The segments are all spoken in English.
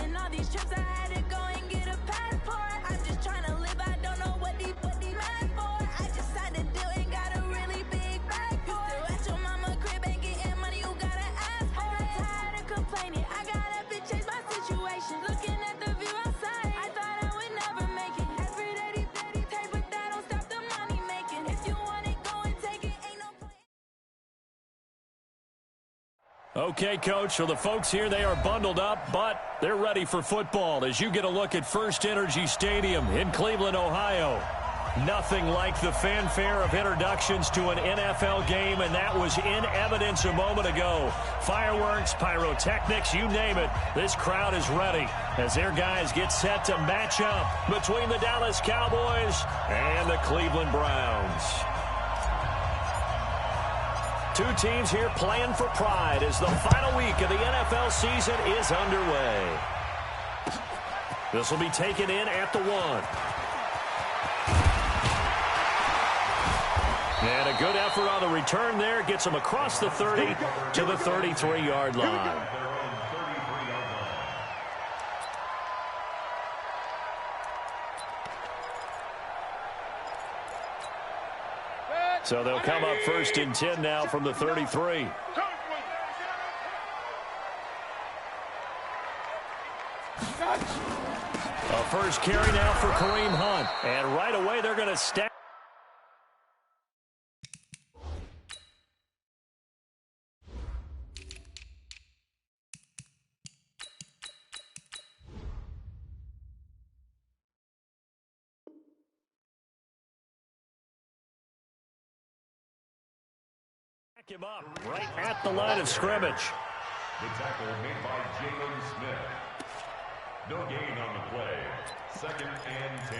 Taking all these trips, I had to go and get a passport. I'm just trying to live, I don't know what these mad for. I just signed a deal and got a really big bag for it. You still at your mama crib and getting money, you gotta ask for it. Tired of complaining, I gotta bitch change my situation. Looking at the view outside, I thought I would never make it. Every day these take, but that don't stop the money making. If you want it, go and take it, ain't no point. Okay, Coach, so the folks here, they are bundled up, but they're ready for football as you get a look at First Energy Stadium in Cleveland, Ohio. Nothing like the fanfare of introductions to an NFL game, and that was in evidence a moment ago. Fireworks, pyrotechnics, you name it. This crowd is ready as their guys get set to match up between the Dallas Cowboys and the Cleveland Browns. Two teams here playing for pride as the final week of the NFL season is underway. This will be taken in at the 1. And a good effort on the return there. Gets them across the 30 to the 33-yard line. So they'll come up 1st and 10 now from the 33. A first carry now for Kareem Hunt. And right away they're going to stack. Him up right at the line of scrimmage. The tackle made by Jalen Smith. No gain on the play. 2nd and 10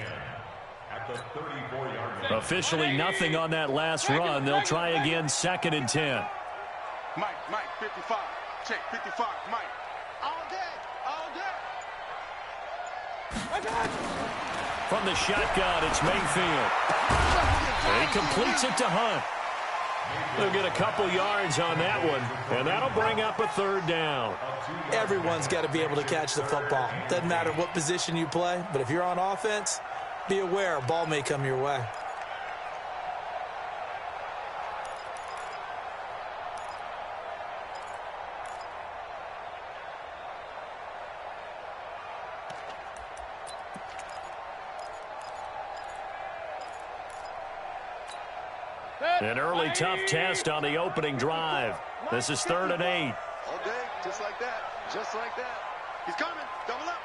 at the 34-yard line. Officially nothing on that last run. They'll try again 2nd and 10. Mike, 55. Check, 55, Mike. All day. From the shotgun, it's Mayfield. He completes it to Hunt. They'll get a couple yards on that one, and that'll bring up a 3rd down. Everyone's got to be able to catch the football. Doesn't matter what position you play, but if you're on offense, be aware a ball may come your way. An early tough test on the opening drive. This is 3rd and 8. All day, just like that. Just like that. He's coming. Double up.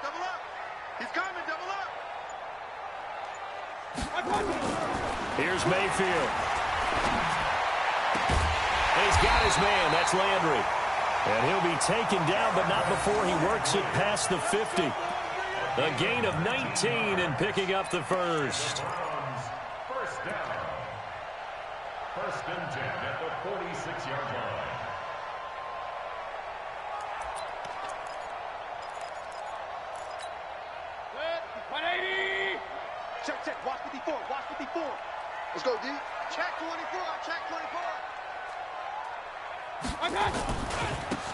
He's coming. Double up. Here's Mayfield. He's got his man. That's Landry. And he'll be taken down, but not before he works it past the 50. A gain of 19 and picking up the first. First down. 1st and 10 at the 46-yard line. Good. 180. Check. Watch 54. Let's go, D. Check 24.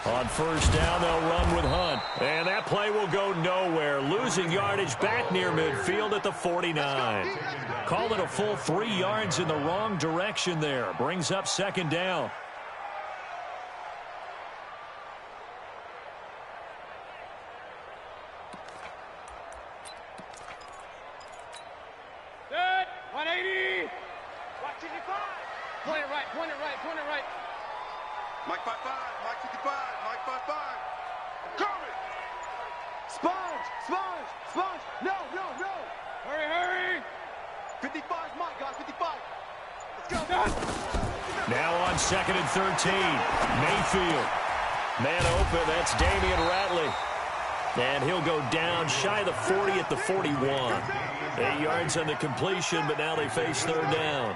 On 1st down, they'll run with Hunt. And that play will go nowhere. Losing yardage back near midfield at the 49. Call it a full 3 yards in the wrong direction there. Brings up 2nd down. Good. 180. Watch 55. Point it right. Mike 55. Mike 55. Mike 55. Coming. Sponge. No. Hurry. 55, Mike, guys, 55. Let's go. Now on 2nd and 13. Mayfield. Man open, that's Damian Ratley. And he'll go down shy of the 40 at the 41. 8 yards on the completion, but now they face 3rd down.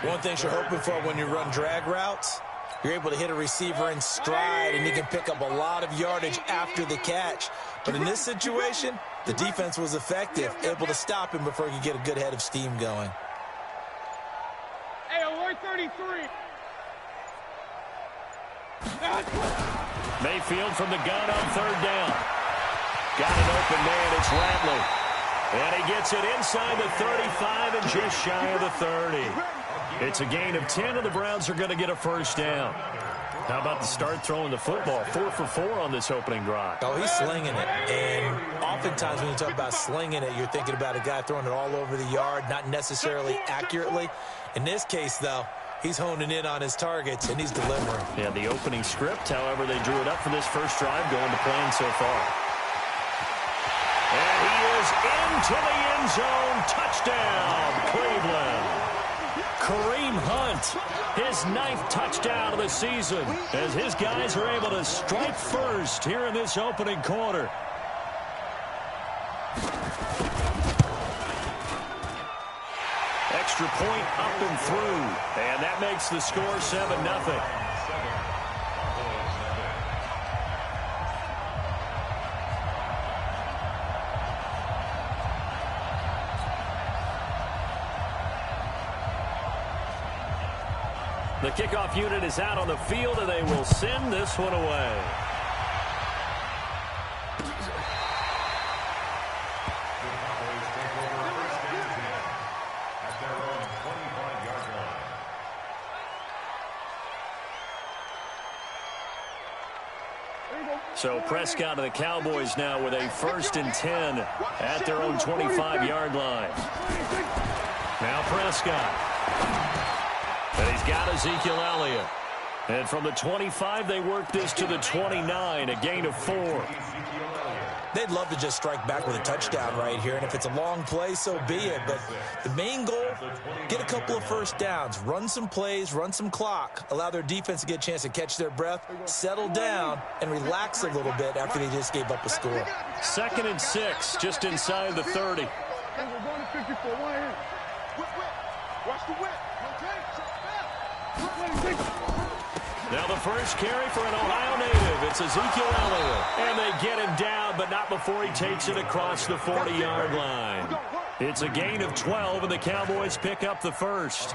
One thing you're hoping for when you run drag routes, you're able to hit a receiver in stride, and he can pick up a lot of yardage after the catch. But in this situation, the defense was effective, able to stop him before he could get a good head of steam going. Hey, 133. Mayfield from the gun on 3rd down. got an open man. It's Ratley. And he gets it inside the 35 and just shy of the 30. It's a gain of 10, and the Browns are going to get a first down. How about the start throwing the football? 4 for 4 on this opening drive. Oh, he's slinging it. And oftentimes when you talk about slinging it, you're thinking about a guy throwing it all over the yard, not necessarily accurately. In this case, though, he's honing in on his targets, and he's delivering. Yeah, the opening script, however, they drew it up for this first drive, going to plan so far. And he is into the end zone. Touchdown, Cleveland. Kareem Hunt, his 9th touchdown of the season, as his guys are able to strike first here in this opening quarter. Extra point up and through, and that makes the score 7-0. The kickoff unit is out on the field, and they will send this one away. So Prescott of the Cowboys now with a 1st and 10 at their own 25-yard line. Now Prescott. And he's got Ezekiel Elliott. And from the 25, they work this to the 29, a gain of 4. They'd love to just strike back with a touchdown right here, and if it's a long play, so be it. But the main goal, get a couple of first downs, run some plays, run some clock, allow their defense to get a chance to catch their breath, settle down, and relax a little bit after they just gave up a score. 2nd and 6, just inside the 30. Watch the whip. Now the first carry for an Ohio native. It's Ezekiel Elliott. And they get him down, but not before he takes it across the 40-yard line. It's a gain of 12, and the Cowboys pick up the first.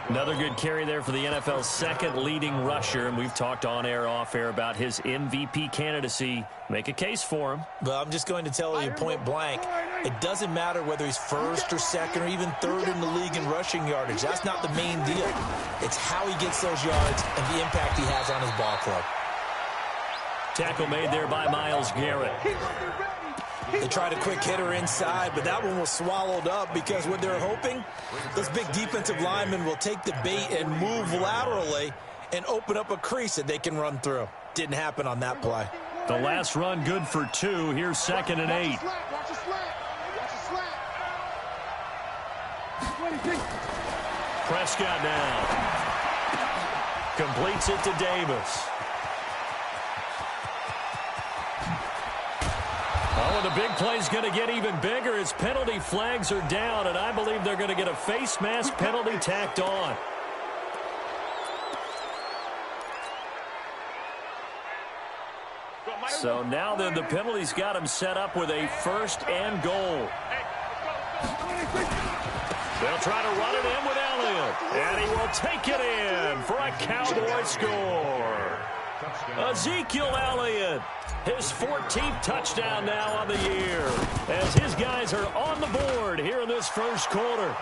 Another good carry there for the NFL's 2nd leading rusher, and we've talked on air, off air about his MVP candidacy. Make a case for him. Well, I'm just going to tell you point blank, it doesn't matter whether he's 1st or 2nd or even 3rd in the league in rushing yardage. That's not the main deal. It's how he gets those yards and the impact he has on his ball club. Tackle made there by Myles Garrett. They tried a quick hitter inside, but that one was swallowed up because what they're hoping, those big defensive linemen will take the bait and move laterally and open up a crease that they can run through. Didn't happen on that play. The last run good for 2. Here's 2nd and 8. Prescott now. Completes it to Davis. Oh, and the big play's going to get even bigger as penalty flags are down, and I believe they're going to get a face mask penalty tacked on. So now then the penalty's got him set up with a 1st and goal. They'll try to run it in with Elliott, and he will take it in for a Cowboy score. Ezekiel Elliott, his 14th touchdown now on the year, as his guys are on the board here in this first quarter.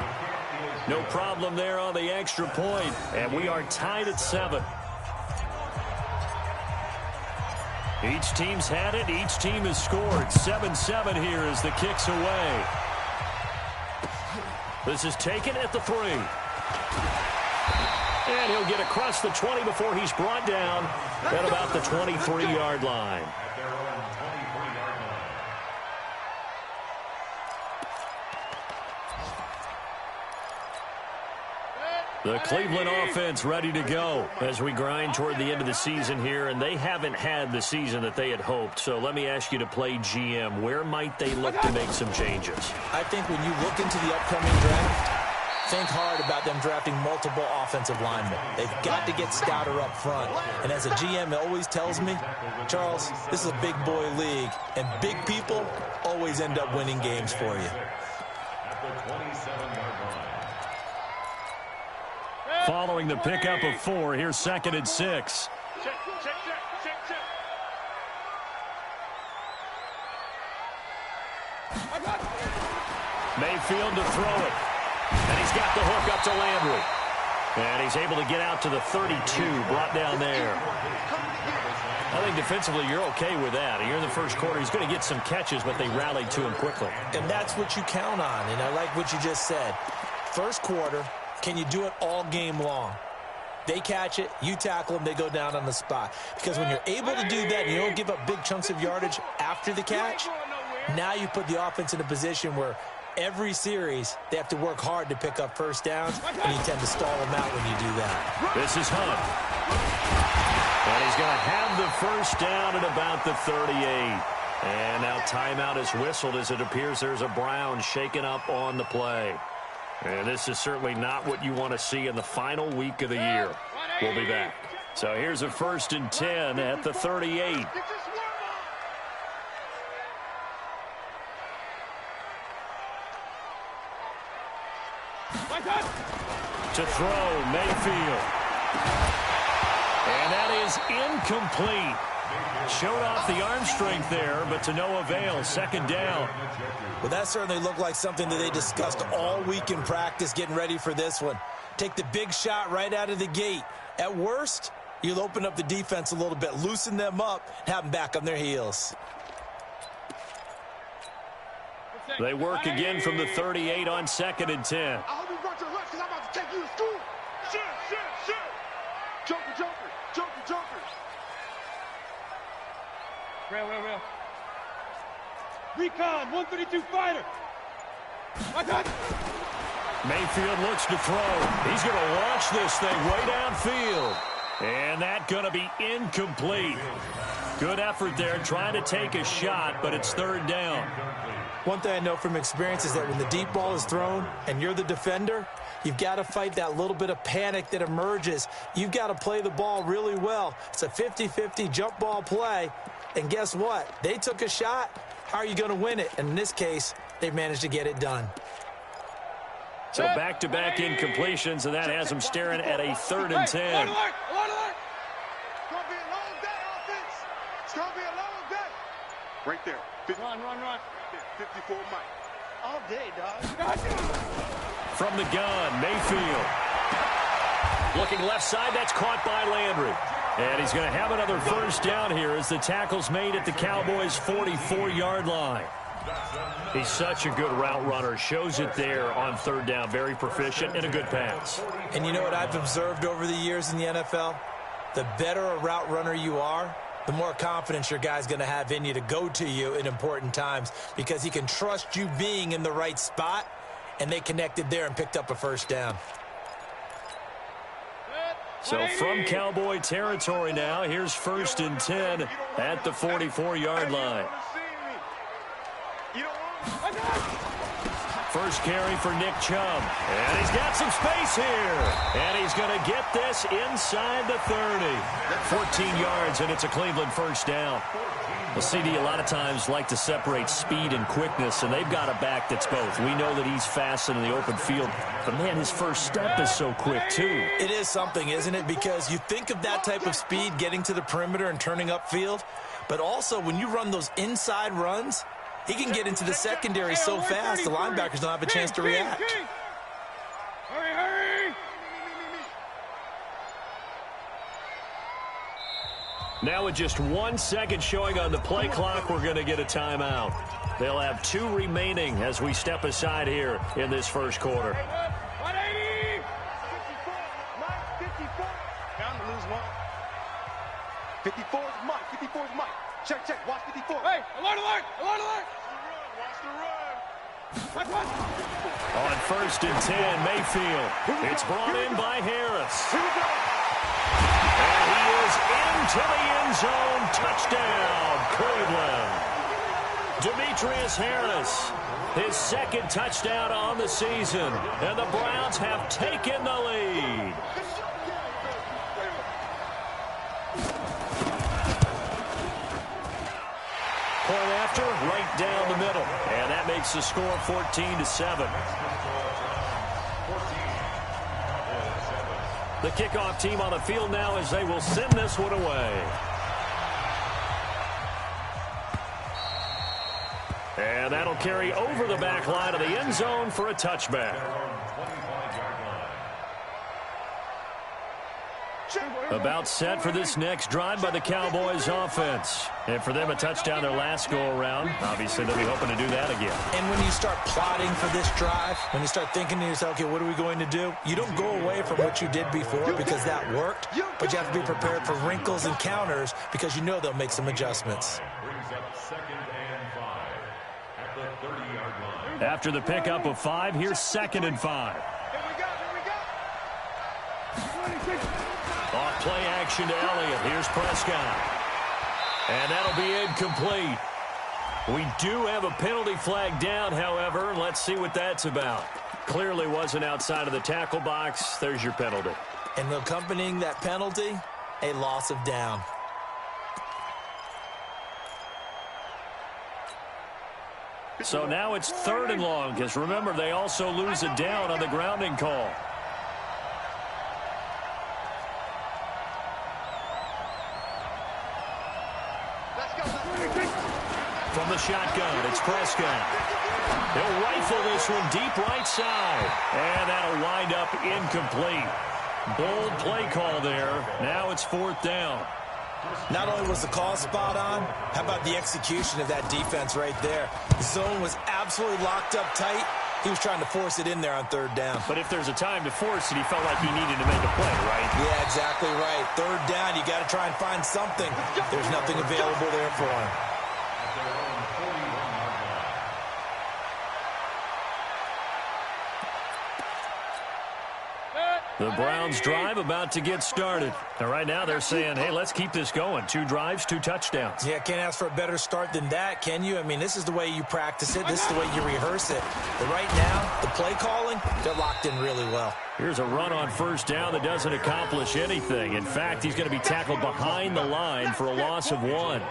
No problem there on the extra point, and we are tied at 7. Each team's had it. Each team has scored. 7-7 here as the kick's away. This is taken at the 3. And he'll get across the 20 before he's brought down at about the 23-yard line. The Cleveland offense ready to go as we grind toward the end of the season here, and they haven't had the season that they had hoped. So let me ask you to play GM. Where might they look to make some changes? I think when you look into the upcoming draft, think hard about them drafting multiple offensive linemen. They've got to get stouter up front. And as a GM always tells me, Charles, this is a big boy league, and big people always end up winning games for you. Following the pickup of 4, here's 2nd and 6. Mayfield to throw it. And he's got the hook up to Landry. And he's able to get out to the 32, brought down there. I think defensively you're okay with that. Here in the first quarter, he's going to get some catches, but they rallied to him quickly. And that's what you count on, and I like what you just said. First quarter, can you do it all game long? They catch it, you tackle them, they go down on the spot. Because when you're able to do that and you don't give up big chunks of yardage after the catch, now you put the offense in a position where every series they have to work hard to pick up first downs, and you tend to stall them out when you do that. This is Hunt. And he's going to have the first down at about the 38. And now timeout is whistled as it appears there's a Brown shaken up on the play. And this is certainly not what you want to see in the final week of the year. We'll be back. So here's a 1st and 10 at the 38. To throw, Mayfield. And that is incomplete. Showed off the arm strength there, but to no avail. 2nd down. Well, that certainly looked like something that they discussed all week in practice getting ready for this one. Take the big shot right out of the gate. At worst, you'll open up the defense a little bit, loosen them up, have them back on their heels. They work again from the 38 on 2nd and 10. I hope you brought your lunch because I'm about to take you to school. Shit. Joker. Rail. Recon, 132 fighter. Mayfield looks to throw. He's going to launch this thing way downfield. And that's going to be incomplete. Good effort there trying to take a shot, but it's 3rd down. One thing I know from experience is that when the deep ball is thrown and you're the defender, you've got to fight that little bit of panic that emerges. You've got to play the ball really well. It's a 50-50 jump ball play. And guess what? They took a shot. How are you going to win it? And in this case, they've managed to get it done. So back-to-back incompletions, and that has them staring at a 3rd and 10. It's going to be a long day, offense. It's going to be a long day. Right there. Run. 54 Mike. All day, dog. From the gun, Mayfield. Looking left side, that's caught by Landry. And he's going to have another 1st down here as the tackle's made at the Cowboys' 44-yard line. He's such a good route runner. Shows it there on 3rd down. Very proficient and a good pass. And you know what I've observed over the years in the NFL? The better a route runner you are, the more confidence your guy's going to have in you to go to you in important times because he can trust you being in the right spot, and they connected there and picked up a 1st down. So from Cowboy territory now, here's 1st and 10 at the 44-yard line. First carry for Nick Chubb. And he's got some space here. And he's going to get this inside the 30. 14 yards, and it's a Cleveland 1st down. The CD a lot of times like to separate speed and quickness, and they've got a back that's both. We know that he's fast in the open field, but, man, his first step is so quick, too. It is something, isn't it? Because you think of that type of speed getting to the perimeter and turning upfield, but also when you run those inside runs, he can get into the secondary so fast the linebackers don't have a chance to react. Hurry! Now with just 1 second showing on the play clock, we're going to get a timeout. They'll have 2 remaining as we step aside here in this first quarter. 180! 54. Bound to lose one. 54 is Mike. 54 is Mike. Check. Watch 54. Hey, alert! Watch the run. On 1st and 10, Mayfield. It's brought in by Harris. And he is into the end zone. Touchdown, Cleveland. Demetrius Harris, his 2nd touchdown on the season. And the Browns have taken the lead. Point after, right down the middle. And that makes the score 14-7. The kickoff team on the field now as they will send this one away. And that'll carry over the back line of the end zone for a touchback. About set for this next drive by the Cowboys offense. And for them, a touchdown their last go-around. Obviously, they'll be hoping to do that again. And when you start plotting for this drive, when you start thinking to yourself, okay, what are we going to do? You don't go away from what you did before because that worked, but you have to be prepared for wrinkles and counters because you know they'll make some adjustments. Brings up 2nd and 5 at the 30-yard line. After the pickup of 5, here's 2nd and 5. Off play action to Elliott. Here's Prescott. And that'll be incomplete. We do have a penalty flag down, however. Let's see what that's about. Clearly wasn't outside of the tackle box. There's your penalty. And accompanying that penalty, a loss of down. So now it's 3rd and long, because remember, they also lose a down on the grounding call. From the shotgun, it's Prescott. He'll rifle this one deep right side. And that'll wind up incomplete. Bold play call there. Now it's 4th down. Not only was the call spot on, how about the execution of that defense right there? The zone was absolutely locked up tight. He was trying to force it in there on 3rd down. But if there's a time to force it, he felt like he needed to make a play, right? Yeah, exactly right. 3rd down, you got to try and find something. There's nothing available there for him. The Browns drive about to get started. And right now they're saying, hey, let's keep this going. 2 drives, 2 touchdowns. Yeah, can't ask for a better start than that, can you? I mean, this is the way you practice it. This is the way you rehearse it. But right now, the play calling, they're locked in really well. Here's a run on 1st down that doesn't accomplish anything. In fact, he's going to be tackled behind the line for a loss of 1.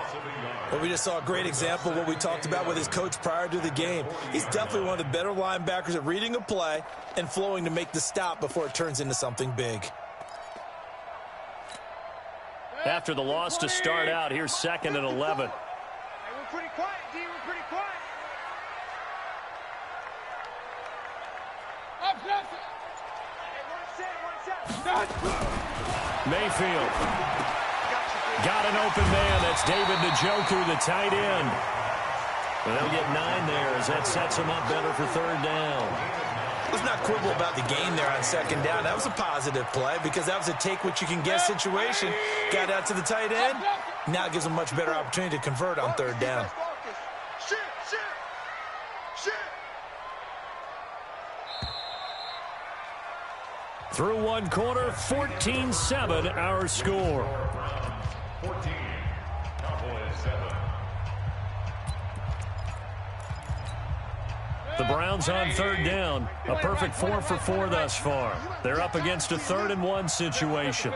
But we just saw a great example of what we talked about with his coach prior to the game. He's definitely one of the better linebackers at reading a play and flowing to make the stop before it turns into something big. After the loss to start out, here's 2nd and 11. Hey, we're pretty quiet, D. We're pretty quiet. Mayfield. Got an open man. That's David Njoku, the tight end. Well, they'll get 9 there as that sets him up better for 3rd down. Let's not quibble about the gain there on 2nd down. That was a positive play because that was a take-what-you-can-get situation. Got out to the tight end. Now it gives him a much better opportunity to convert on 3rd down. Through 1 quarter, 14-7 our score. 14, Cowboys 7. The Browns on 3rd down. A perfect 4 for 4 thus far. They're up against a 3rd and 1 situation.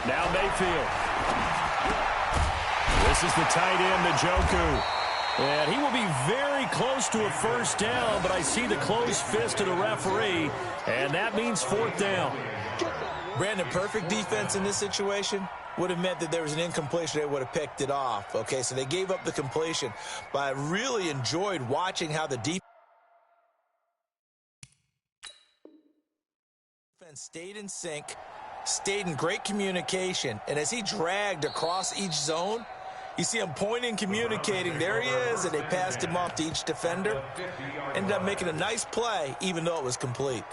Now Mayfield. This is the tight end, Njoku. And he will be very close to a 1st down, but I see the closed fist of the referee, and that means 4th down. Brandon, perfect defense in this situation would have meant that there was an incompletion. They would have picked it off. Okay, so they gave up the completion, but I really enjoyed watching how the defense stayed in sync, stayed in great communication, and as he dragged across each zone, you see him pointing, communicating. There he is, and they passed him off to each defender. Ended up making a nice play, even though it was complete.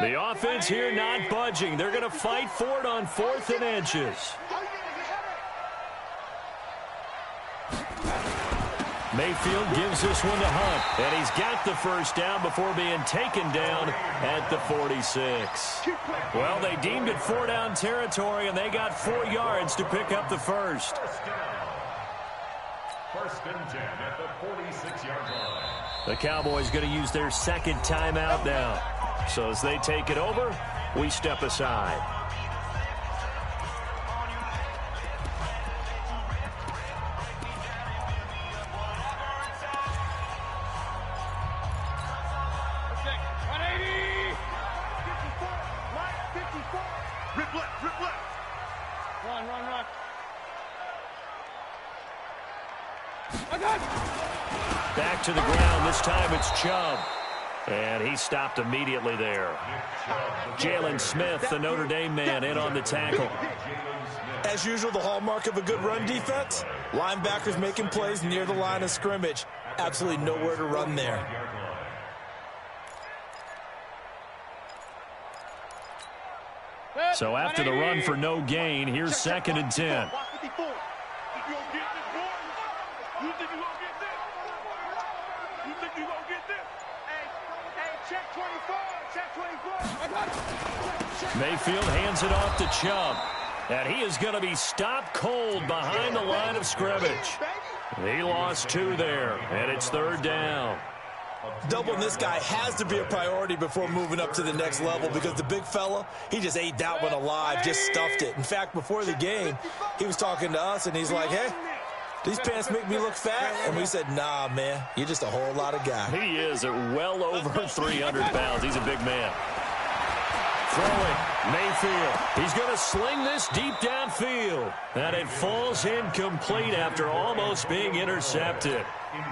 The offense here not budging. They're going to fight for it on 4th and inches. Mayfield gives this one to Hunt, and he's got the 1st down before being taken down at the 46. Well, they deemed it 4-down territory, and they got 4 yards to pick up the 1st. 1st and 10 at the 46-yard line. The Cowboys going to use their 2nd timeout now. So as they take it over, we step aside. Back to the ground. This time it's Chubb. And he stopped immediately there. Jalen Smith, the Notre Dame man, in on the tackle. As usual, the hallmark of a good run defense, linebackers making plays near the line of scrimmage. Absolutely nowhere to run there. So after the run for no gain, here's 2nd and 10. Mayfield hands it off to Chubb. And he is going to be stopped cold behind the line of scrimmage. He lost 2 there, and it's 3rd down. Doubling this guy has to be a priority before moving up to the next level because the big fella, he just ate that one alive, just stuffed it. In fact, before the game, he was talking to us, and he's like, hey, these pants make me look fat? And we said, nah, man, you're just a whole lot of guy. He is at well over 300 pounds. He's a big man. Throwing, Mayfield. He's going to sling this deep downfield. And it falls incomplete after almost being intercepted.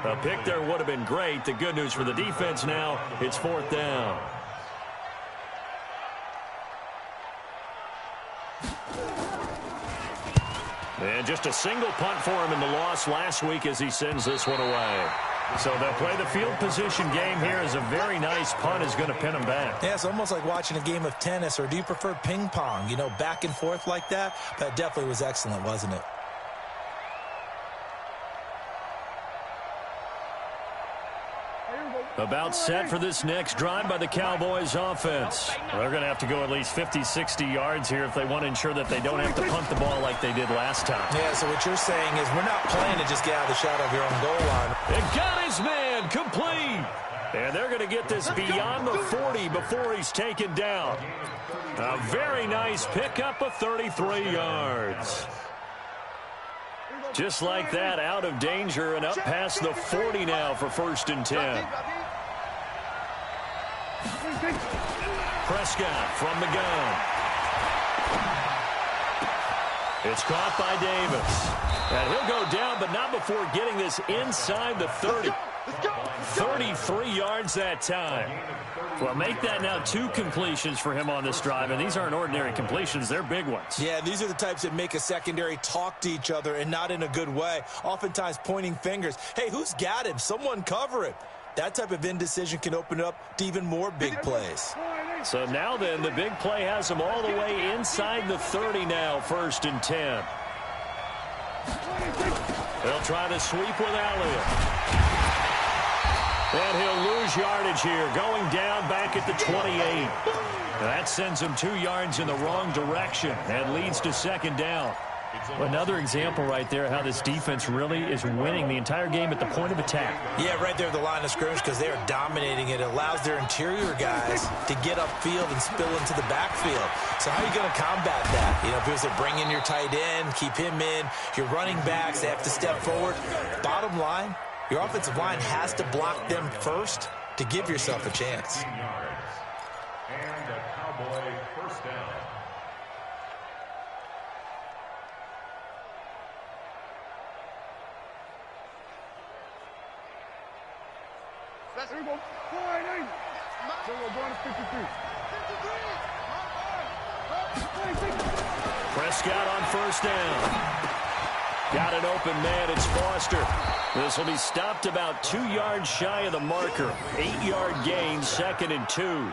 A pick there would have been great. The good news for the defense now, it's 4th down. And just a single punt for him in the loss last week as he sends this one away. So they'll play the field position game here as a very nice punt is going to pin him back. Yeah, it's almost like watching a game of tennis, or do you prefer ping pong? You know, back and forth like that? That definitely was excellent, wasn't it? About set for this next drive by the Cowboys offense. They're going to have to go at least 50, 60 yards here if they want to ensure that they don't have to punt the ball like they did last time. Yeah, so what you're saying is we're not playing to just get out of the shadow of your own goal line. And got his man complete. And they're going to get this beyond the 40 before he's taken down. A very nice pickup of 33 yards. Just like that, out of danger and up past the 40 now for 1st and 10. Prescott from the gun. It's caught by Davis. And he'll go down, but not before getting this inside the 30. 33 yards that time. Well, make that now 2 completions for him on this drive, and these aren't ordinary completions. They're big ones. Yeah, these are the types that make a secondary talk to each other and not in a good way, oftentimes pointing fingers. Hey, who's got him? Someone cover him. That type of indecision can open up to even more big plays. So now then, the big play has him all the way inside the 30 now, 1st and 10. They'll try to sweep with Elliott. And he'll lose yardage here, going down back at the 28. That sends him 2 yards in the wrong direction and leads to 2nd down. Another example right there how this defense really is winning the entire game at the point of attack. Yeah, right there at the line of scrimmage because they are dominating it. It allows their interior guys to get upfield and spill into the backfield. So how are you going to combat that? You know, people say bring in your tight end, keep him in. Your running backs, they have to step forward. Bottom line, your offensive line has to block them first to give yourself a chance. And a Cowboy 1st down. Here we go. 4-8. So we're going to 53. Prescott on 1st down. Got an open man. It's Foster. This will be stopped about 2 yards shy of the marker. 8-yard gain, 2nd and 2.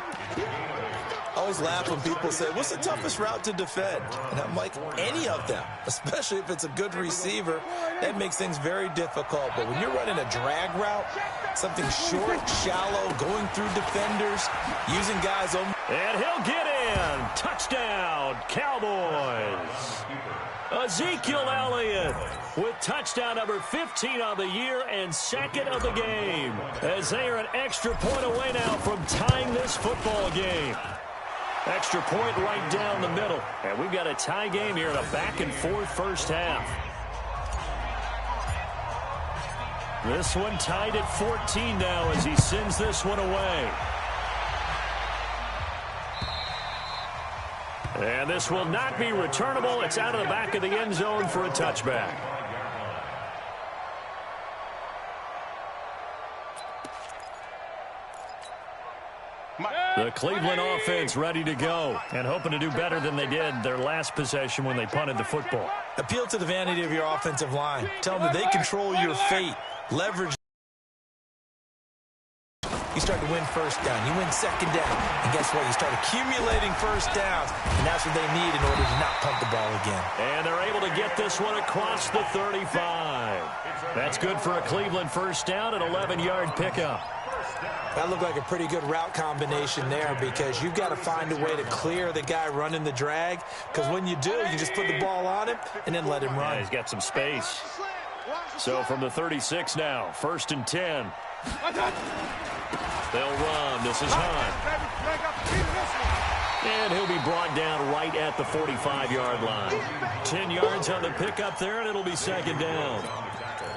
I always laugh when people say, what's the toughest route to defend? And I'm like, any of them, especially if it's a good receiver. That makes things very difficult. But when you're running a drag route, something short, shallow, going through defenders, using guys on. And he'll get in. Touchdown, Cowboys. Ezekiel Elliott with touchdown number 15 on the year and 2nd of the game, as they are an extra point away now from tying this football game. Extra point right down the middle. And we've got a tie game here in a back-and-forth 1st half. This one tied at 14 now as he sends this one away. And this will not be returnable. It's out of the back of the end zone for a touchback. The Cleveland offense ready to go and hoping to do better than they did their last possession when they punted the football. Appeal to the vanity of your offensive line. Tell them that they control your fate. Leverage. You start to win first down. You win second down. And guess what? You start accumulating first downs. And that's what they need in order to not punt the ball again. And they're able to get this one across the 35. That's good for a Cleveland first down, an 11-yard pickup. That looked like a pretty good route combination there because you've got to find a way to clear the guy running the drag, because when you do, you just put the ball on him and then let him run. Yeah, he's got some space. So from the 36 now, 1st and 10. They'll run. This is Hunt. And he'll be brought down right at the 45-yard line. 10 yards on the pickup there, and it'll be 2nd down.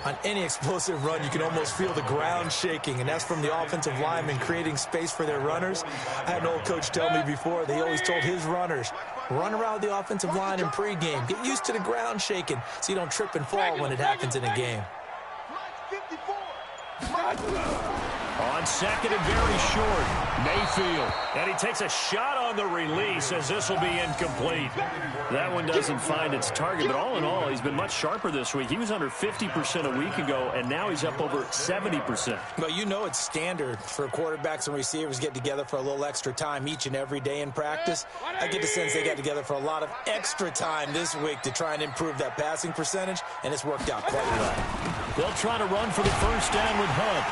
On any explosive run, you can almost feel the ground shaking, and that's from the offensive linemen creating space for their runners. I had an old coach tell me before that he always told his runners, run around the offensive line in pregame. Get used to the ground shaking so you don't trip and fall when it happens in a game. On 2nd and very short, Mayfield. And he takes a shot on the release as this will be incomplete. That one doesn't find its target, but all in all, he's been much sharper this week. He was under 50% a week ago, and now he's up over 70%. Well, you know it's standard for quarterbacks and receivers get together for a little extra time each and every day in practice. I get the sense they got together for a lot of extra time this week to try and improve that passing percentage, and it's worked out quite well. They'll try to run for the first down with Hunt.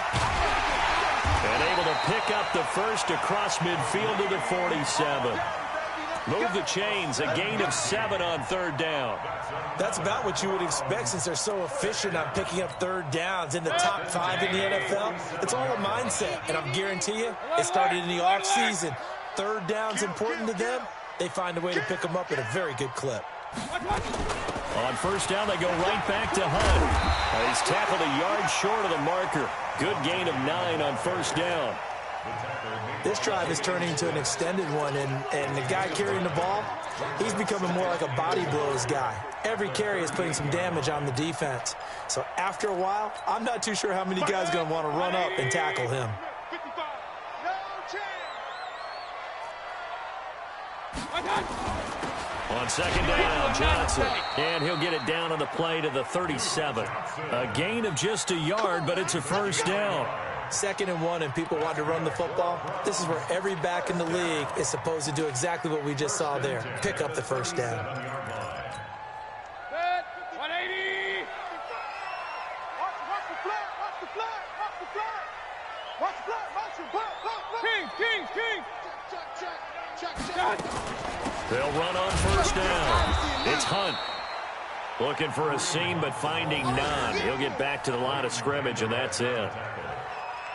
And able to pick up the first across midfield to the 47. Move the chains, a gain of 7 on 3rd down. That's about what you would expect since they're so efficient on picking up 3rd downs in the top 5 in the NFL. It's all a mindset, and I guarantee you, it started in the offseason. 3rd down's important to them. They find a way to pick them up at a very good clip. On 1st down, they go right back to Hunt. He's tackled a yard short of the marker. Good gain of 9 on 1st down. This drive is turning into an extended one, and the guy carrying the ball, he's becoming more like a body blows guy. Every carry is putting some damage on the defense. So after a while, I'm not too sure how many guys are going to want to run up and tackle him. On 2nd down, Johnson. And he'll get it down on the play to the 37. A gain of just a yard, but it's a first down. 2nd and 1, and people want to run the football. This is where every back in the league is supposed to do exactly what we just saw there. Pick up the first down. 180. Watch the flat. Watch the flat. Watch the flat. Watch the flat. Watch the flat. King. Check. They'll run on 1st down. It's Hunt. Looking for a seam, but finding none. He'll get back to the line of scrimmage, and that's it.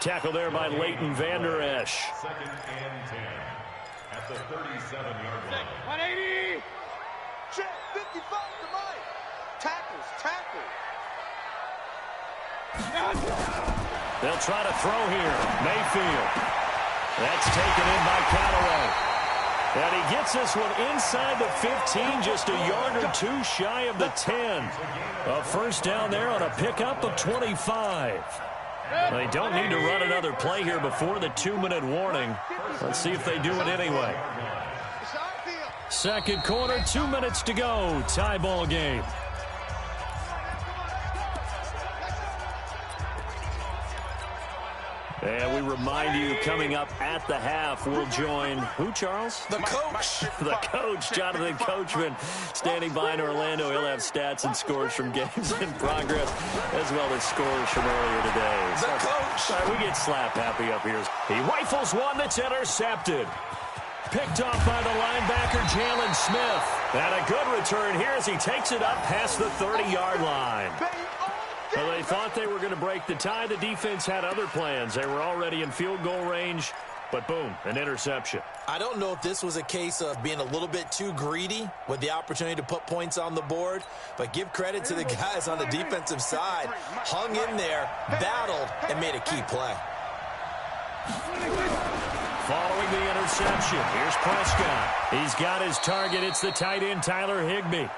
Tackle there by Leighton Vander Esch. 2nd and 10 at the 37-yard line. 180. Check. 55 to Mike. Tackles. They'll try to throw here. Mayfield. That's taken in by Callaway. And he gets this one inside the 15, just a yard or 2 shy of the 10. A first down there on a pickup of 25. They don't need to run another play here before the 2-minute warning. Let's see if they do it anyway. 2nd quarter, 2 minutes to go. Tie ball game. And we remind you, coming up at the half, we'll join who, Charles? The coach. The coach, Jonathan Coachman, standing by in Orlando. He'll have stats and scores from games in progress, as well as scores from earlier today. The coach. All right, we get slap happy up here. He rifles one that's intercepted. Picked off by the linebacker, Jalen Smith. And a good return here as he takes it up past the 30-yard line. Well, they thought they were going to break the tie. The defense had other plans. They were already in field goal range, but boom, an interception. I don't know if this was a case of being a little bit too greedy with the opportunity to put points on the board, but give credit to the guys on the defensive side. Hung in there, battled, and made a key play. Following the interception, here's Prescott. He's got his target. It's the tight end, Tyler Higbee.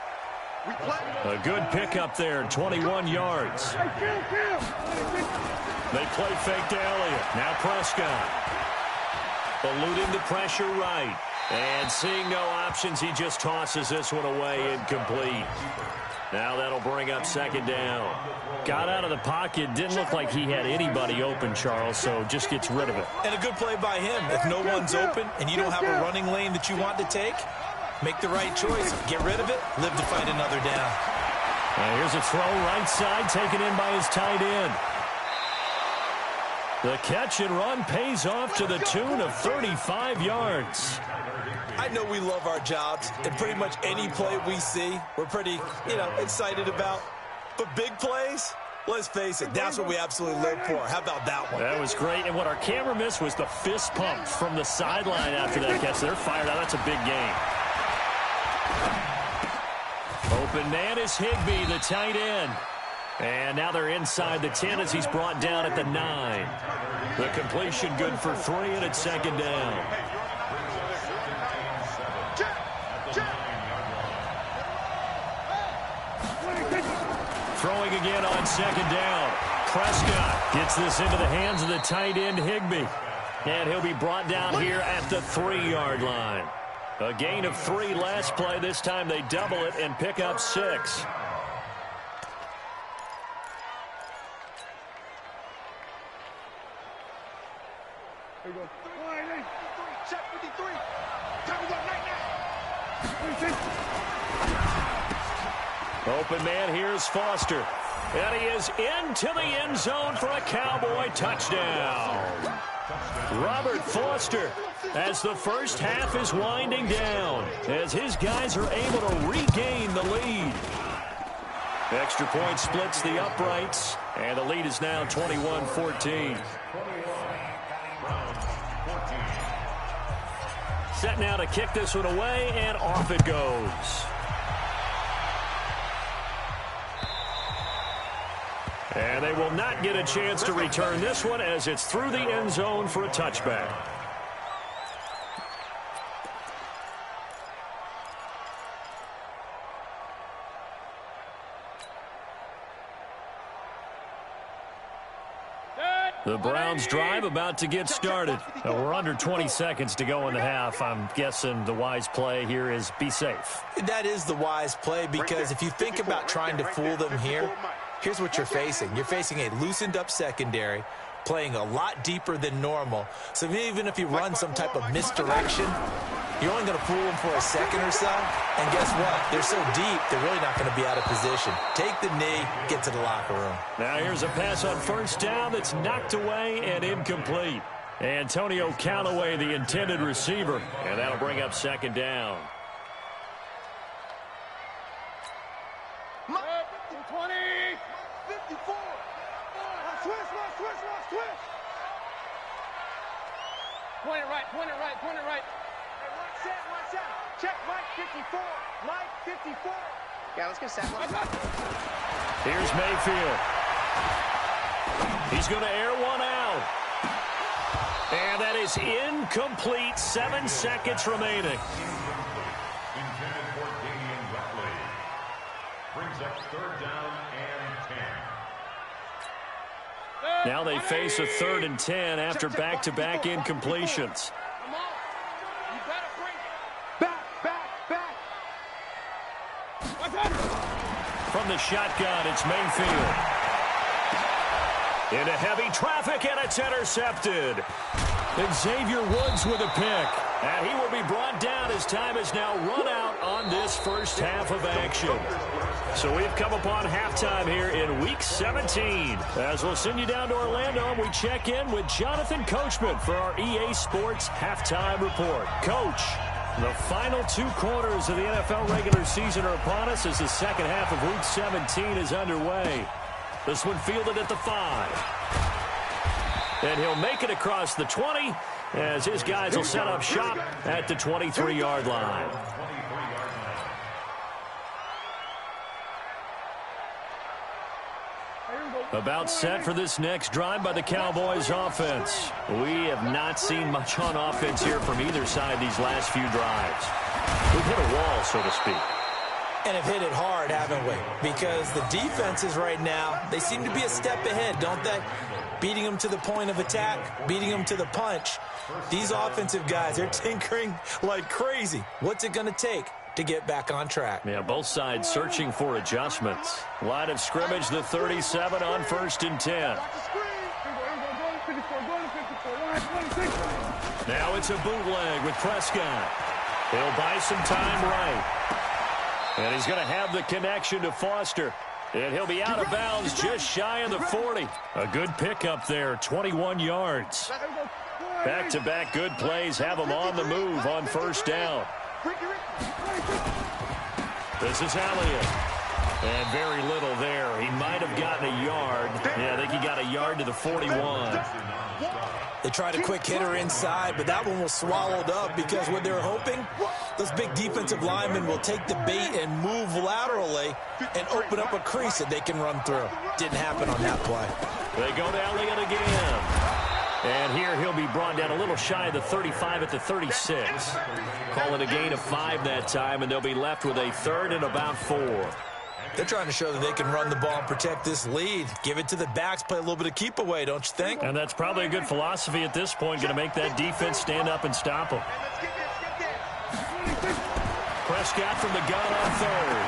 A good pickup there, 21 yards. They play fake to Elliott. Now Prescott. eluding the pressure right. And seeing no options, he just tosses this one away, incomplete. Now that'll bring up second down. Got out of the pocket. Didn't look like he had anybody open, Charles, so just gets rid of it. And a good play by him. If no one's open and you don't have a running lane that you want to take, make the right choice. Get rid of it. Live to fight another down. Here's a throw right side taken in by his tight end. The catch and run pays off to the tune of 35 yards. I know we love our jobs, and pretty much any play we see, we're pretty, excited about. But big plays, let's face it, that's what we absolutely live for. How about that one? That was great, and what our camera missed was the fist pump from the sideline after that catch. They're fired out. That's a big game. Open man is Higbee, the tight end. And now they're inside the 10 as he's brought down at the 9. The completion good for 3, and it's second down. Throwing again on second down. Prescott gets this into the hands of the tight end, Higbee. And he'll be brought down here at the 3-yard line. A gain of 3 last play. This time they double it and pick up 6. Here we go. Check 53. Time to go night now. Open man, here's Foster. And he is into the end zone for a Cowboy touchdown. Robert Foster, as the first half is winding down, as his guys are able to regain the lead. Extra point splits the uprights, and the lead is now 21-14. Set now to kick this one away, and off it goes. And they will not get a chance to return this one as it's through the end zone for a touchback. The Browns drive about to get started. We're under 20 seconds to go in the half. I'm guessing the wise play here is be safe. That is the wise play, because if you think about trying to fool them here, here's what you're facing. You're facing a loosened up secondary, playing a lot deeper than normal. So even if you run some type of misdirection, you're only going to fool them for a second or so. And guess what? They're so deep, they're really not going to be out of position. Take the knee, get to the locker room. Now here's a pass on first down that's knocked away and incomplete. Antonio Callaway, the intended receiver. And that'll bring up second down. 20. 54. Switch. Point it right. One set. Check Mike 54. Mike 54. Yeah, let's get set. Here's Mayfield. He's going to air one out. And that is incomplete. 7 seconds remaining. Intended for Damian Buckley. Brings up third down and 10. Now they face a 3rd and 10 after back-to-back incompletions. Come on. You better bring it. Back. From the shotgun, it's Mayfield. Into heavy traffic, and it's intercepted. And Xavier Woods with a pick. And he will be brought down as time is now run out on this first half of action. So we've come upon halftime here in Week 17. As we'll send you down to Orlando, and we check in with Jonathan Coachman for our EA Sports Halftime Report. Coach, the final 2 quarters of the NFL regular season are upon us as the second half of Week 17 is underway. This one fielded at the 5. And he'll make it across the 20 as his guys will set up shop at the 23-yard line. About set for this next drive by the Cowboys offense. We have not seen much on offense here from either side these last few drives. We've hit a wall, so to speak. And have hit it hard, haven't we? Because the defenses right now, they seem to be a step ahead, don't they? Beating them to the point of attack, beating them to the punch. These offensive guys, they're tinkering like crazy. What's it going to take to get back on track? Yeah, both sides searching for adjustments. Line of scrimmage, the 37 on 1st and 10. Now it's a bootleg with Prescott. He'll buy some time right. And he's going to have the connection to Foster. And he'll be out of bounds just shy of the 40. A good pickup there, 21 yards. Back-to-back good plays have him on the move on 1st down. This is Elliott. And very little there. He might have gotten a yard. Yeah, I think he got a yard to the 41. They tried a quick hitter inside, but that one was swallowed up because what they're hoping, those big defensive linemen will take the bait and move laterally and open up a crease that they can run through. Didn't happen on that play. They go to Elliott again. And here he'll be brought down a little shy of the 35 at the 36. Call it a gain of 5 that time, and they'll be left with a 3rd and about 4. They're trying to show that they can run the ball and protect this lead. Give it to the backs, play a little bit of keep away, don't you think? And that's probably a good philosophy at this point, going to make that defense stand up and stop them. Prescott from the gun on 3rd.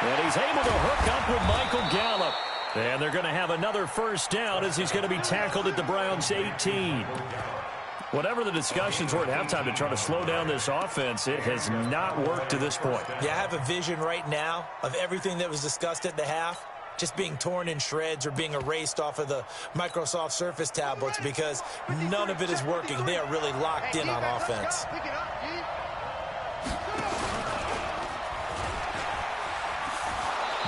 And he's able to hook up with Michael Gallup. And they're going to have another 1st down as he's going to be tackled at the Browns' 18. Whatever the discussions were at halftime to try to slow down this offense, it has not worked to this point. Yeah, I have a vision right now of everything that was discussed at the half just being torn in shreds or being erased off of the Microsoft Surface tablets because none of it is working. They are really locked in on offense.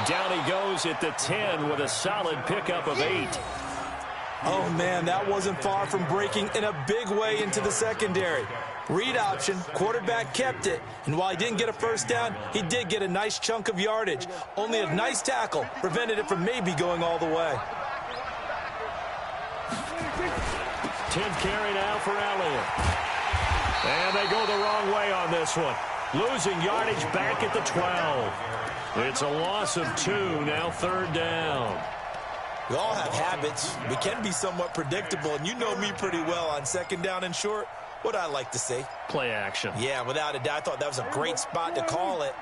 Down he goes at the 10 with a solid pickup of 8. Oh, man, that wasn't far from breaking in a big way into the secondary. Read option, quarterback kept it, and while he didn't get a 1st down, he did get a nice chunk of yardage. Only a nice tackle prevented it from maybe going all the way. 10th carry now for Elliott. And they go the wrong way on this one. Losing yardage back at the 12. It's a loss of 2, now 3rd down. We all have habits. We can be somewhat predictable, and you know me pretty well on 2nd down and short. What I like to see. Play action. Yeah, without a doubt. I thought that was a great spot to call it.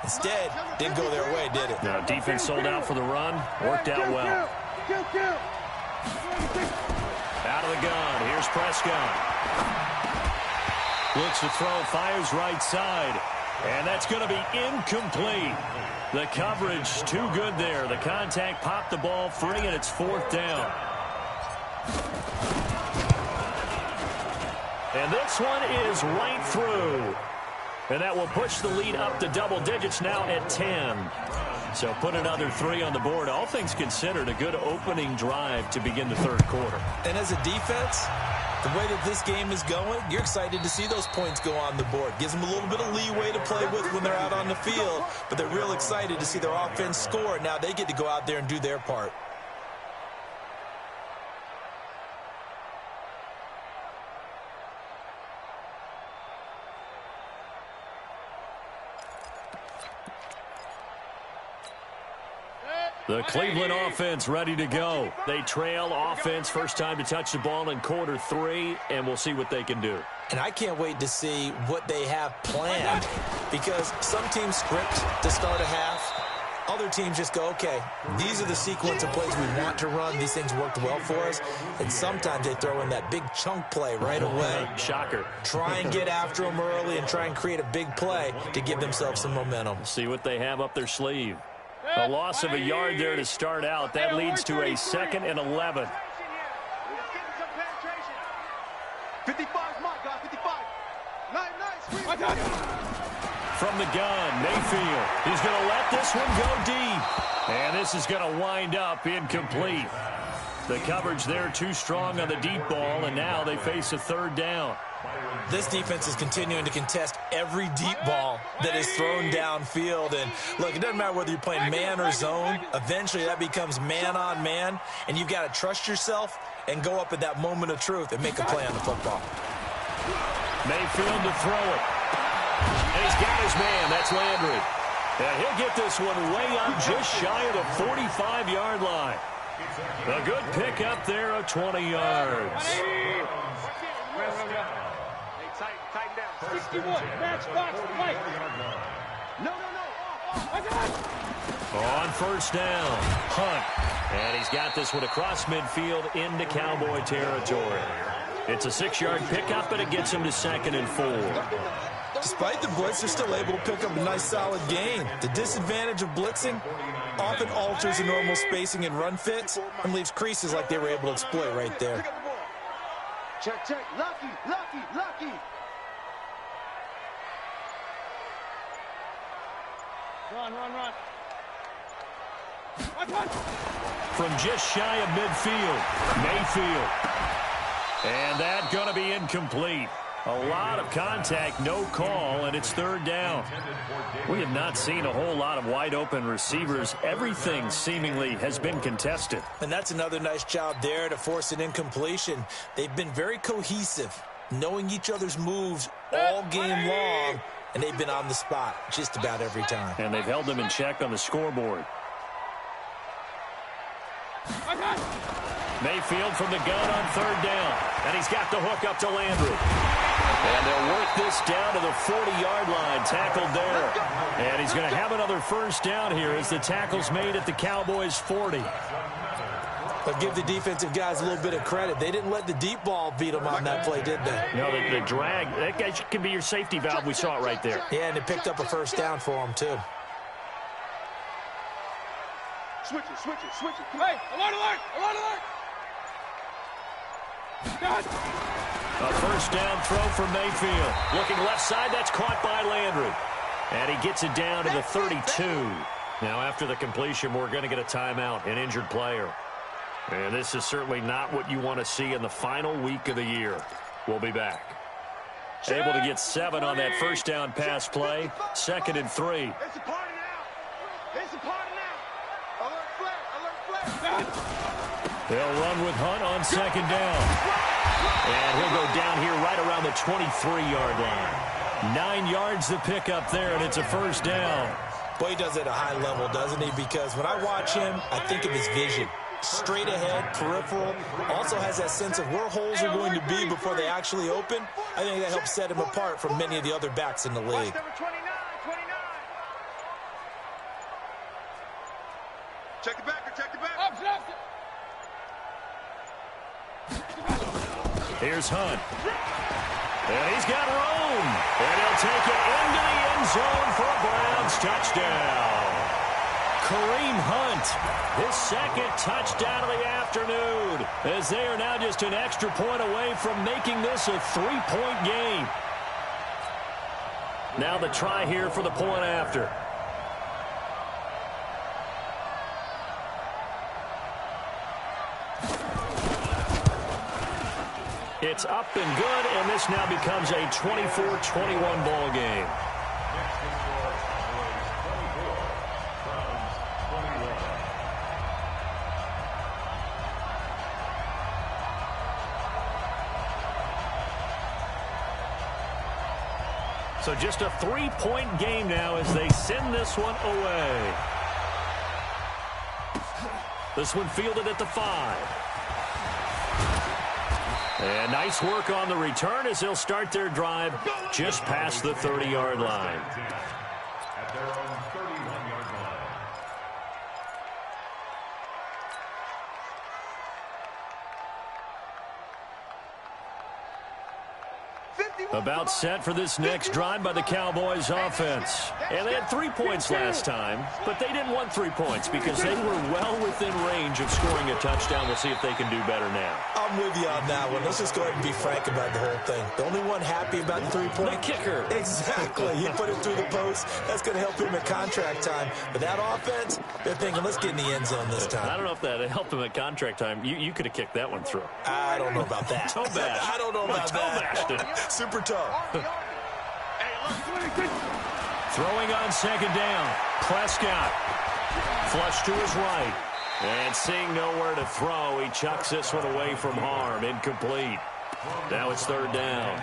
Instead, didn't go their way, did it? Now, defense sold out for the run. Worked out well. Out of the gun. Here's Prescott. Looks to throw, fires right side. And that's going to be incomplete. The coverage too good there. The contact popped the ball free, and it's 4th down. And this one is right through. And that will push the lead up to double digits now at 10. So put another 3 on the board. All things considered, a good opening drive to begin the 3rd quarter. And as a defense, the way that this game is going, you're excited to see those points go on the board. Gives them a little bit of leeway to play with when they're out on the field, but they're real excited to see their offense score. Now they get to go out there and do their part. The Cleveland offense ready to go. They trail offense, first time to touch the ball in quarter 3, and we'll see what they can do. And I can't wait to see what they have planned because some teams script to start a half. Other teams just go, okay, these are the sequence of plays we want to run. These things worked well for us. And sometimes they throw in that big chunk play right away. Shocker. Try and get after them early and try and create a big play to give themselves some momentum. See what they have up their sleeve. A loss of a yard there to start out. That leads to a 2nd and 11. 55, my God, 55. Nice. From the gun, Mayfield. He's going to let this one go deep. And this is going to wind up incomplete. The coverage there too strong on the deep ball, and now they face a 3rd down. This defense is continuing to contest every deep ball that is thrown downfield. And, look, it doesn't matter whether you're playing man or zone. Eventually that becomes man-on-man, and you've got to trust yourself and go up at that moment of truth and make a play on the football. Mayfield to throw it. And he's got his man. That's Landry. And he'll get this one way up just shy of the 45-yard line. A good pickup there of 20 yards. Hey, tighten down. 61, match box, right. No. I got it. On first down, Hunt. And he's got this one across midfield into Cowboy territory. It's a 6-yard pickup, but it gets him to 2nd and 4. Despite the blitz, they're still able to pick up a nice solid gain. The disadvantage of blitzing often alters the normal spacing and run fits and leaves creases like they were able to exploit right there. Check. Lucky. Run. From just shy of midfield, Mayfield. And that's going to be incomplete. A lot of contact, no call, and it's 3rd down. We have not seen a whole lot of wide-open receivers. Everything seemingly has been contested. And that's another nice job there to force an incompletion. They've been very cohesive, knowing each other's moves all game long, and they've been on the spot just about every time. And they've held them in check on the scoreboard. Mayfield from the gun on 3rd down. And he's got the hook up to Landry. And they'll work this down to the 40-yard line, tackled there. And he's going to have another first down here as the tackle's made at the Cowboys' 40. But give the defensive guys a little bit of credit. They didn't let the deep ball beat them on that play, did they? No, the drag, that guy can be your safety valve. We saw it right there. Yeah, and they picked up a first down for them, too. Switch it. Hey, alert. A first down throw for Mayfield. Looking left side, that's caught by Landry. And he gets it down to the 32. Now after the completion, we're going to get a timeout, an injured player. And this is certainly not what you want to see in the final week of the year. We'll be back. Able to get 7 on that first down pass play. 2nd and 3. It's a party now. Alert flag. They'll run with Hunt on 2nd down. And he'll go down here right around the 23-yard line. 9 yards to pick up there, and it's a first down. Boy, he does it at a high level, doesn't he? Because when I watch him, I think of his vision. Straight ahead, peripheral. Also has that sense of where holes are going to be before they actually open. I think that helps set him apart from many of the other backs in the league. Check it back. Here's Hunt. And he's got room. And he'll take it into the end zone for a Browns touchdown. Kareem Hunt, his 2nd touchdown of the afternoon, as they are now just an extra point away from making this a 3-point game. Now the try here for the point after. It's up and good, and this now becomes a 24-21 ball game. So just a 3-point game now as they send this one away. This one fielded at the 5. And nice work on the return as they'll start their drive just past the 30-yard line. At their own 31-yard line. About set for this next drive by the Cowboys offense. And they had 3 points last time, but they didn't want 3 points because they were well within range of scoring a touchdown. We'll see if they can do better now. I'm with you on that one. Let's just go ahead and be frank about the whole thing. The only one happy about the 3-point. The kicker. Exactly. He put it through the post. That's going to help him at contract time. But that offense, they're thinking, let's get in the end zone this time. I don't know if that helped him at contract time. You could have kicked that one through. I don't know about that. Toe bash. I don't know about that. Super toe. Throwing on 2nd down. Prescott. Flush to his right. And seeing nowhere to throw, he chucks this one away from harm. Incomplete. Now it's 3rd down.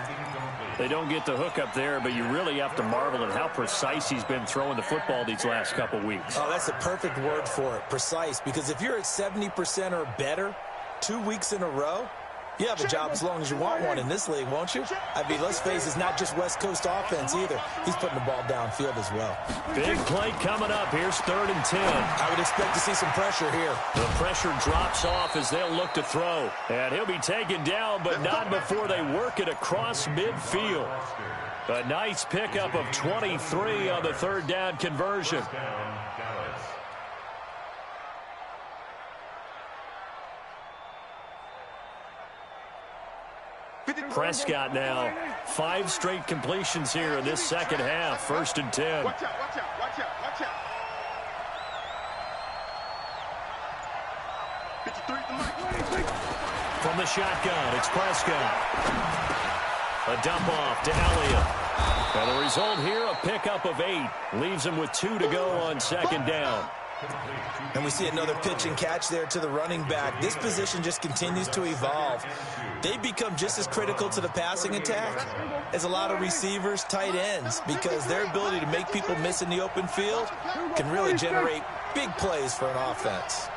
They don't get the hook up there, but you really have to marvel at how precise he's been throwing the football these last couple weeks. Oh, that's the perfect word for it, precise, because if you're at 70% or better 2 weeks in a row, you have a job as long as you want one in this league, won't you? I mean, let's face it, it's not just West Coast offense either. He's putting the ball downfield as well. Big play coming up. Here's 3rd and 10. I would expect to see some pressure here. The pressure drops off as they'll look to throw. And he'll be taken down, but not before they work it across midfield. A nice pickup of 23 on the 3rd down conversion. Prescott now. 5 straight completions here in this second half. 1st and 10. Watch out, watch out, watch out, watch out. 53 at the mic. From the shotgun, it's Prescott. A dump off to Elliott. And the result here, a pickup of 8. Leaves him with 2 to go on 2nd down. And we see another pitch and catch there to the running back. This position just continues to evolve. They become just as critical to the passing attack as a lot of receivers, tight ends, because their ability to make people miss in the open field can really generate big plays for an offense.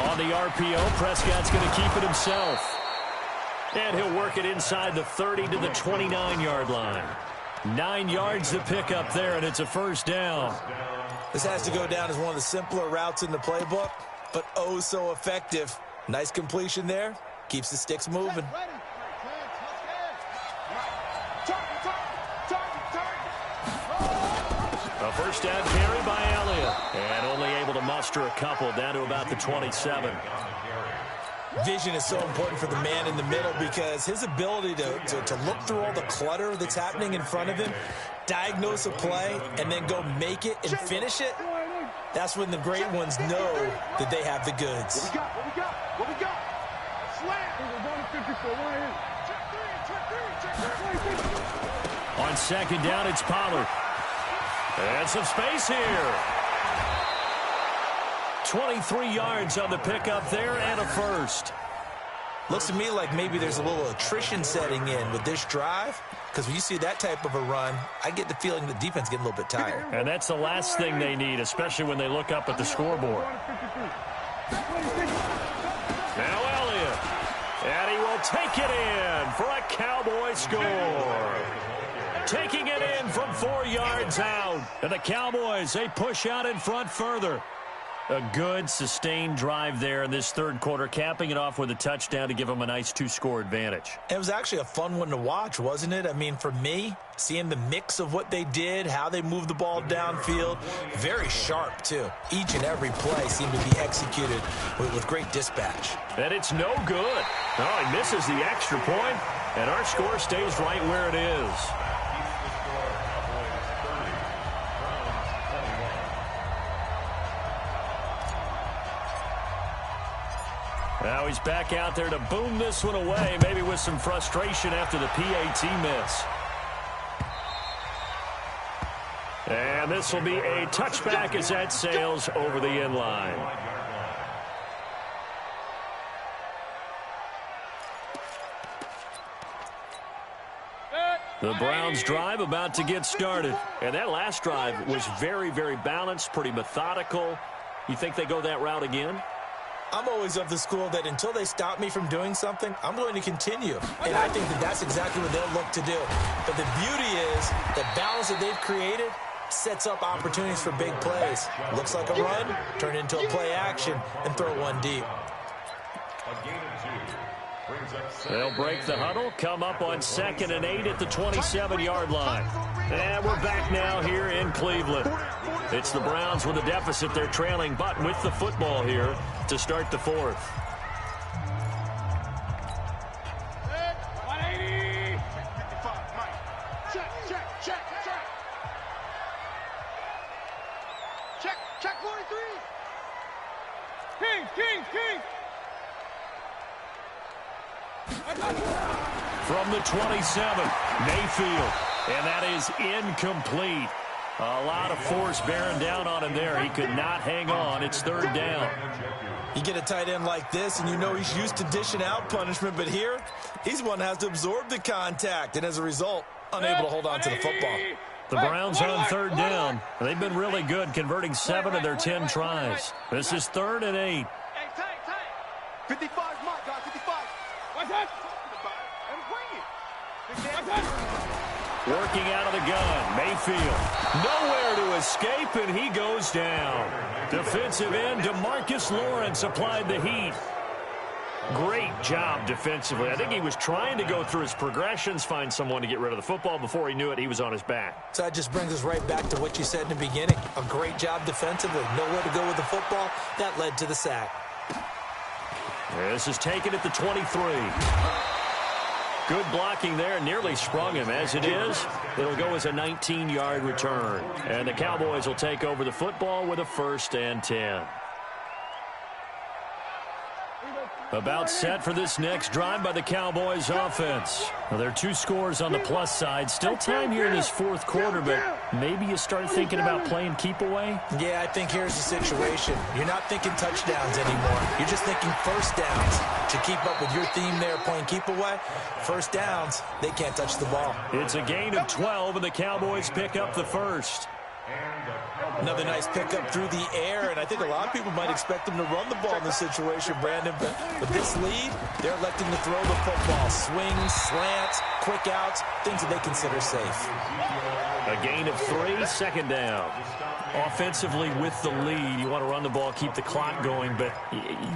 On the RPO, Prescott's going to keep it himself. And he'll work it inside the 30 to the 29-yard line. 9 yards to pick up there, and it's a 1st down. This has to go down as one of the simpler routes in the playbook, but oh so effective. Nice completion there. Keeps the sticks moving. A 1st down carry by Elliott. And only able to muster a couple down to about the 27. Vision is so important for the man in the middle because his ability to look through all the clutter that's happening in front of him, diagnose a play, and then go make it and finish it, that's when the great ones know that they have the goods. What we got? What we got? What we got? Slam! On 2nd down, it's Pollard. And some space here. 23 yards on the pickup there and a 1st. Looks to me like maybe there's a little attrition setting in with this drive, because when you see that type of a run, I get the feeling the defense getting a little bit tired. And that's the last thing they need, especially when they look up at the scoreboard. Now Elliott. And he will take it in for a Cowboy score. Taking it in from 4 yards out. And the Cowboys, they push out in front further. A good, sustained drive there in this 3rd quarter, capping it off with a touchdown to give them a nice 2-score advantage. It was actually a fun one to watch, wasn't it? I mean, for me, seeing the mix of what they did, how they moved the ball downfield, very sharp, too. Each and every play seemed to be executed with great dispatch. And it's no good. Oh, he misses the extra point, and our score stays right where it is. Now he's back out there to boom this one away, maybe with some frustration after the PAT miss. And this will be a touchback as that sails over the end line. The Browns drive about to get started. And that last drive was very, very balanced, pretty methodical. You think they go that route again? I'm always of the school that until they stop me from doing something, I'm going to continue. And I think that that's exactly what they'll look to do. But the beauty is the balance that they've created sets up opportunities for big plays. Looks like a run, turn it into a play action, and throw one deep. They'll break the huddle, come up on 2nd and 8 at the 27-yard line. And we're back now here in Cleveland. It's the Browns with a deficit. They're trailing, but with the football here to start the 4th. Check 43. King. From the 27, Mayfield. And that is incomplete. A lot of force bearing down on him there. He could not hang on. It's third down. You get a tight end like this, and you know he's used to dishing out punishment, but here, he's one that has to absorb the contact, and as a result, unable to hold on to the football. The Browns on third down. They've been really good, converting 7 of their 10 tries. This is 3rd and 8. 55 mark, guys, 55. What's that? And bring it. Working out of the gun, Mayfield. Nowhere to escape, and he goes down. Defensive end DeMarcus Lawrence applied the heat. Great job defensively. I think he was trying to go through his progressions, find someone to get rid of the football. Before he knew it, he was on his back. So that just brings us right back to what you said in the beginning. A great job defensively. Nowhere to go with the football. That led to the sack. This is taken at the 23. Good blocking there. Nearly sprung him. As it is, it'll go as a 19-yard return. And the Cowboys will take over the football with a 1st and 10. About set for this next drive by the Cowboys offense. Well, there are 2 scores on the plus side. Still time here in this 4th quarter, but maybe you start thinking about playing keep away? Yeah, I think here's the situation. You're not thinking touchdowns anymore. You're just thinking first downs. To keep up with your theme there, playing keep away, first downs, they can't touch the ball. It's a gain of 12, and the Cowboys pick up the first. Another nice pickup through the air, and I think a lot of people might expect them to run the ball in this situation, Brandon, but with this lead, they're electing to throw the football. Swings, slants, quick outs, things that they consider safe. A gain of 3, 2nd down. Offensively with the lead, you want to run the ball, keep the clock going, but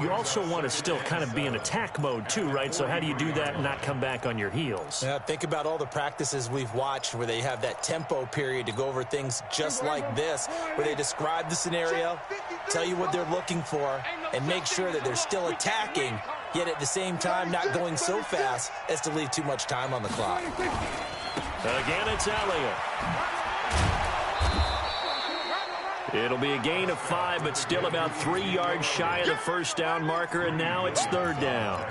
you also want to still kind of be in attack mode too, right? So how do you do that and not come back on your heels? Yeah, think about all the practices we've watched where they have that tempo period to go over things just like this, where they describe the scenario, tell you what they're looking for, and make sure that they're still attacking, yet at the same time not going so fast as to leave too much time on the clock. Again, it's Elliott. It'll be a gain of 5, but still about 3 yards shy of the first down marker, and now it's 3rd down.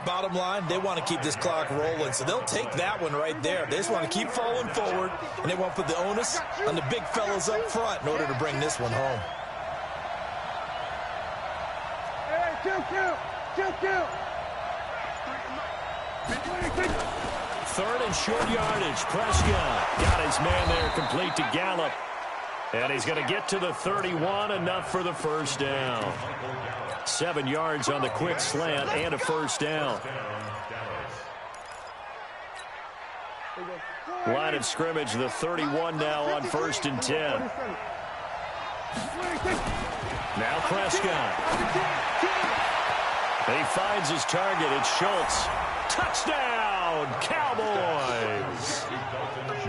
Bottom line, they want to keep this clock rolling, so they'll take that one right there. They just want to keep falling forward, and they want to put the onus on the big fellas up front in order to bring this one home. Hey, kill. 3rd and short yardage. Prescott got his man there complete to Gallup. And he's going to get to the 31, enough for the first down. 7 yards on the quick slant and a first down. Line of scrimmage, the 31 now on 1st and 10. Now Prescott. He finds his target. It's Schultz. Touchdown, Cowboys.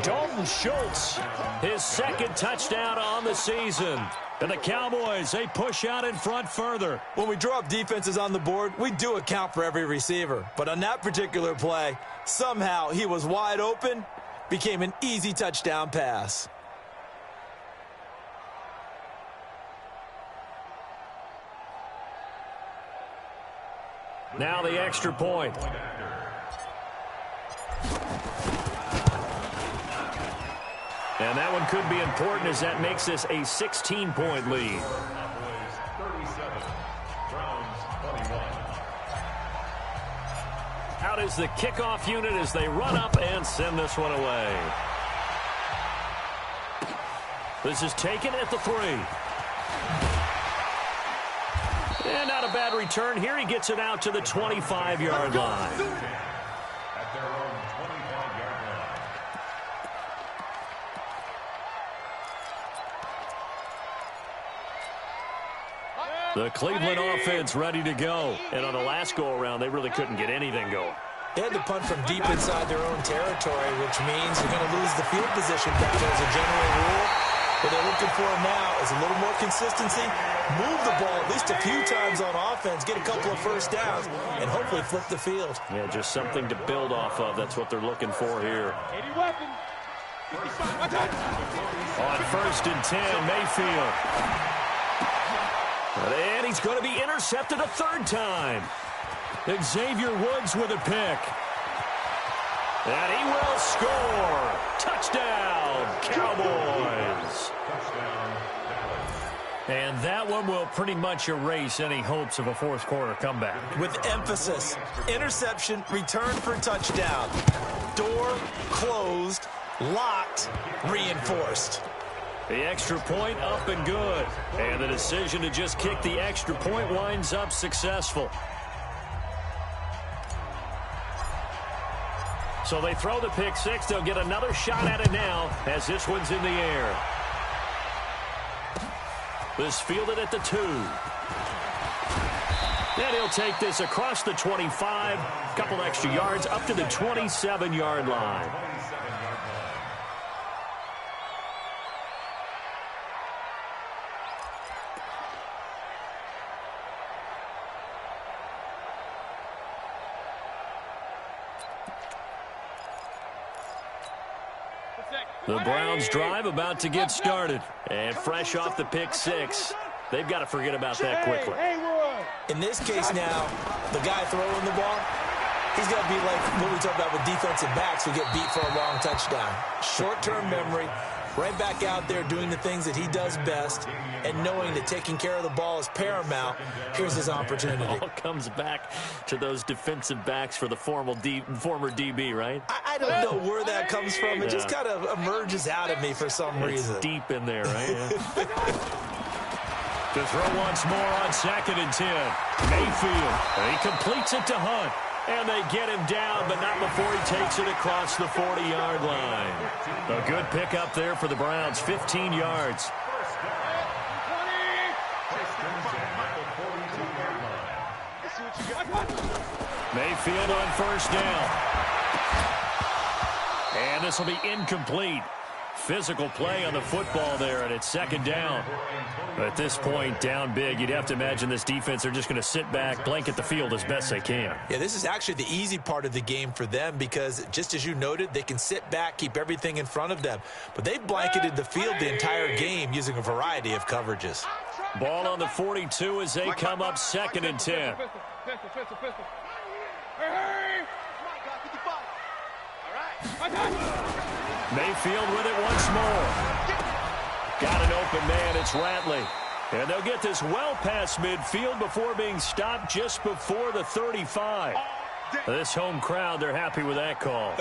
Dalton Schultz, his 2nd touchdown on the season. And the Cowboys, they push out in front further. When we draw up defenses on the board, we do account for every receiver. But on that particular play, somehow he was wide open, became an easy touchdown pass. Now the extra point. And that one could be important as that makes this a 16-point lead. Cowboys 37, Browns 21. Out is the kickoff unit as they run up and send this one away. This is taken at the 3. And not a bad return here. He gets it out to the 25-yard line. At their own 25-yard line. The Cleveland offense ready to go. And on the last go-around, they really couldn't get anything going. They had to punt from deep inside their own territory, which means they're going to lose the field position battle as a general rule. What they're looking for now is a little more consistency, move the ball at least a few times on offense, get a couple of first downs, and hopefully flip the field. Yeah, just something to build off of. That's what they're looking for here. On 1st and 10, Mayfield. And he's going to be intercepted a 3rd time. Xavier Woods with a pick. And he will score. Touchdown, Cowboys. And that one will pretty much erase any hopes of a fourth quarter comeback. With emphasis, interception, return for touchdown. Door closed, locked, reinforced. The extra point up and good. And the decision to just kick the extra point winds up successful. So they throw the pick six. They'll get another shot at it now as this one's in the air. This fielded at the 2. And he'll take this across the 25. A couple extra yards up to the 27-yard line. The Browns drive about to get started. And fresh off the pick six, they've got to forget about that quickly. In this case now, the guy throwing the ball, he's got to be like what we talk about with defensive backs who get beat for a long touchdown. Short-term memory, right back out there doing the things that he does best, and knowing that taking care of the ball is paramount. Here's his opportunity. It all comes back to those defensive backs for the former DB, right? I don't know where that comes from. It just kind of emerges out of me for some reason. It's deep in there, right? Yeah. To throw once more on 2nd and 10. Mayfield. He completes it to Hunt. And they get him down, but not before he takes it across the 40-yard line. A good pickup there for the Browns, 15 yards. Mayfield on first down. And this will be incomplete. Physical play on the football there, and it's 2nd down. At this point, down big, you'd have to imagine this defense, they're just going to sit back, blanket the field as best they can. Yeah, this is actually the easy part of the game for them because, just as you noted, they can sit back, keep everything in front of them. But they've blanketed the field the entire game using a variety of coverages. Ball on the 42 as they come up 2nd and 10. Mayfield with it once more. Got an open man. It's Ratley. And they'll get this well past midfield before being stopped just before the 35. This home crowd, they're happy with that call.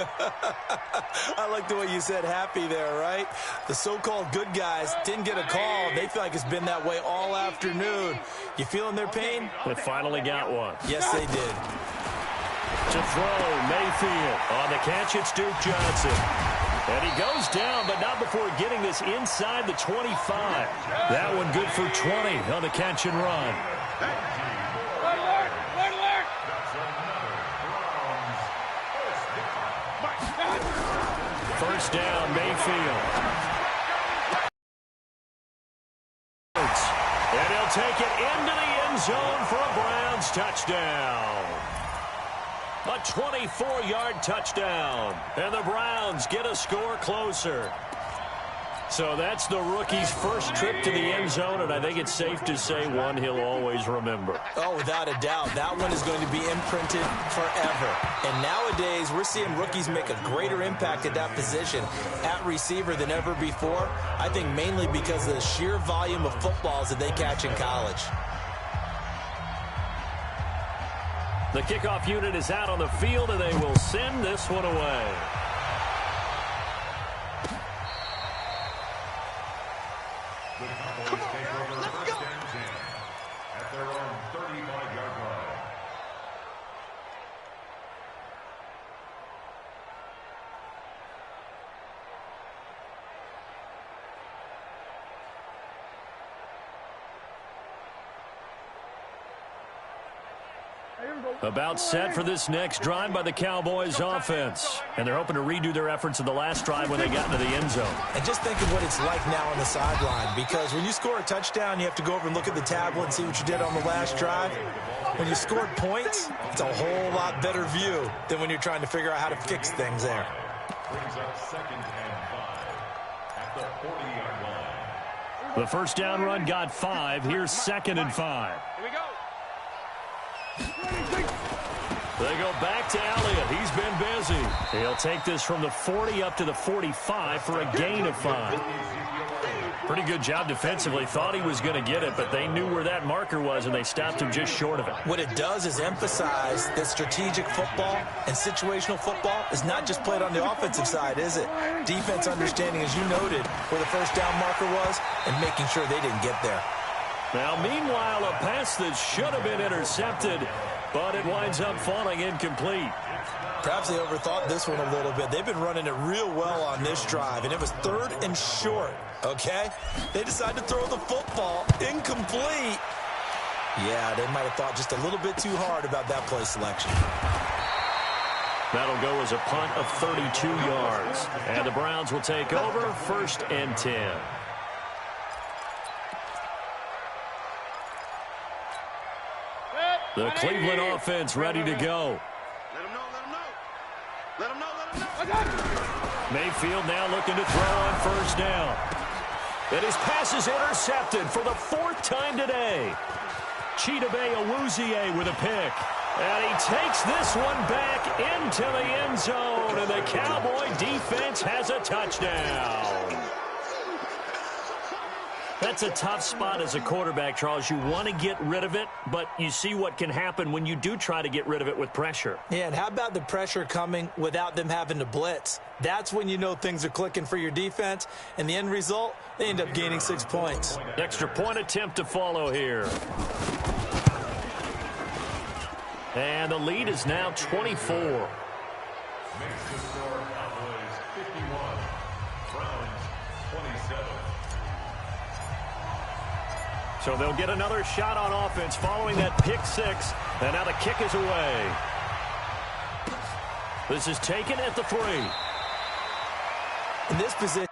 I like the way you said happy there, right? The so-called good guys didn't get a call. They feel like it's been that way all afternoon. You feeling their pain? They finally got one. Yes, they did. To throw, Mayfield. On the catch, it's Duke Johnson. And he goes down, but not before getting this inside the 25. That one good for 20 on the catch and run. First down, Mayfield. And he'll take it into the end zone for a Browns touchdown. A 24-yard touchdown. And the Browns get a score closer. So that's the rookie's first trip to the end zone, and I think it's safe to say one he'll always remember. Oh, without a doubt. That one is going to be imprinted forever. And nowadays, we're seeing rookies make a greater impact at that position at receiver than ever before. I think mainly because of the sheer volume of footballs that they catch in college. The kickoff unit is out on the field, and they will send this one away. The Cowboys take over first and 10 at their own 35-yard line. About set for this next drive by the Cowboys offense. And they're hoping to redo their efforts in the last drive when they got into the end zone. And just think of what it's like now on the sideline, because when you score a touchdown, you have to go over and look at the tablet and see what you did on the last drive. When you scored points, it's a whole lot better view than when you're trying to figure out how to fix things there. Brings up 2nd and 5 at the 40-yard line. The first down run got 5. Here's 2nd and 5. Here we go. They go back to Elliott. He's been busy. He'll take this from the 40 up to the 45 for a gain of 5. Pretty good job defensively. Thought he was going to get it, but they knew where that marker was, and they stopped him just short of it. What it does is emphasize that strategic football and situational football is not just played on the offensive side, is it? Defense understanding, as you noted, where the first down marker was and making sure they didn't get there. Now, meanwhile, a pass that should have been intercepted, but it winds up falling incomplete. Perhaps they overthought this one a little bit. They've been running it real well on this drive, and it was 3rd and short, okay? They decided to throw the football incomplete. Yeah, they might have thought just a little bit too hard about that play selection. That'll go as a punt of 32 yards. And the Browns will take over 1st and 10. The Cleveland offense ready to go. Let him know. Mayfield now looking to throw on 1st down. And his pass is intercepted for the 4th time today. Chidobe Awuzie with a pick. And he takes this one back into the end zone. And the Cowboy defense has a touchdown. That's a tough spot as a quarterback, Charles. You want to get rid of it, but you see what can happen when you do try to get rid of it with pressure. Yeah, and how about the pressure coming without them having to blitz? That's when you know things are clicking for your defense, and the end result, they end up gaining 6 points. Extra point attempt to follow here. And the lead is now 24. Makes the score Cowboys 51, Browns 27. So they'll get another shot on offense following that pick 6. And now the kick is away. This is taken at the 3. In this position,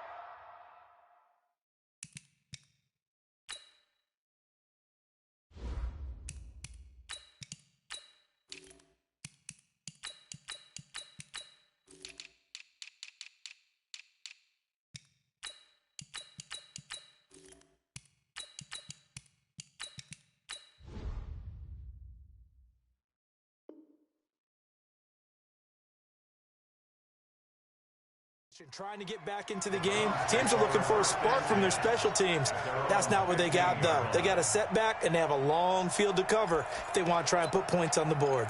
trying to get back into the game. Teams are looking for a spark from their special teams. That's not what they got, though. They got a setback, and they have a long field to cover if they want to try and put points on the board.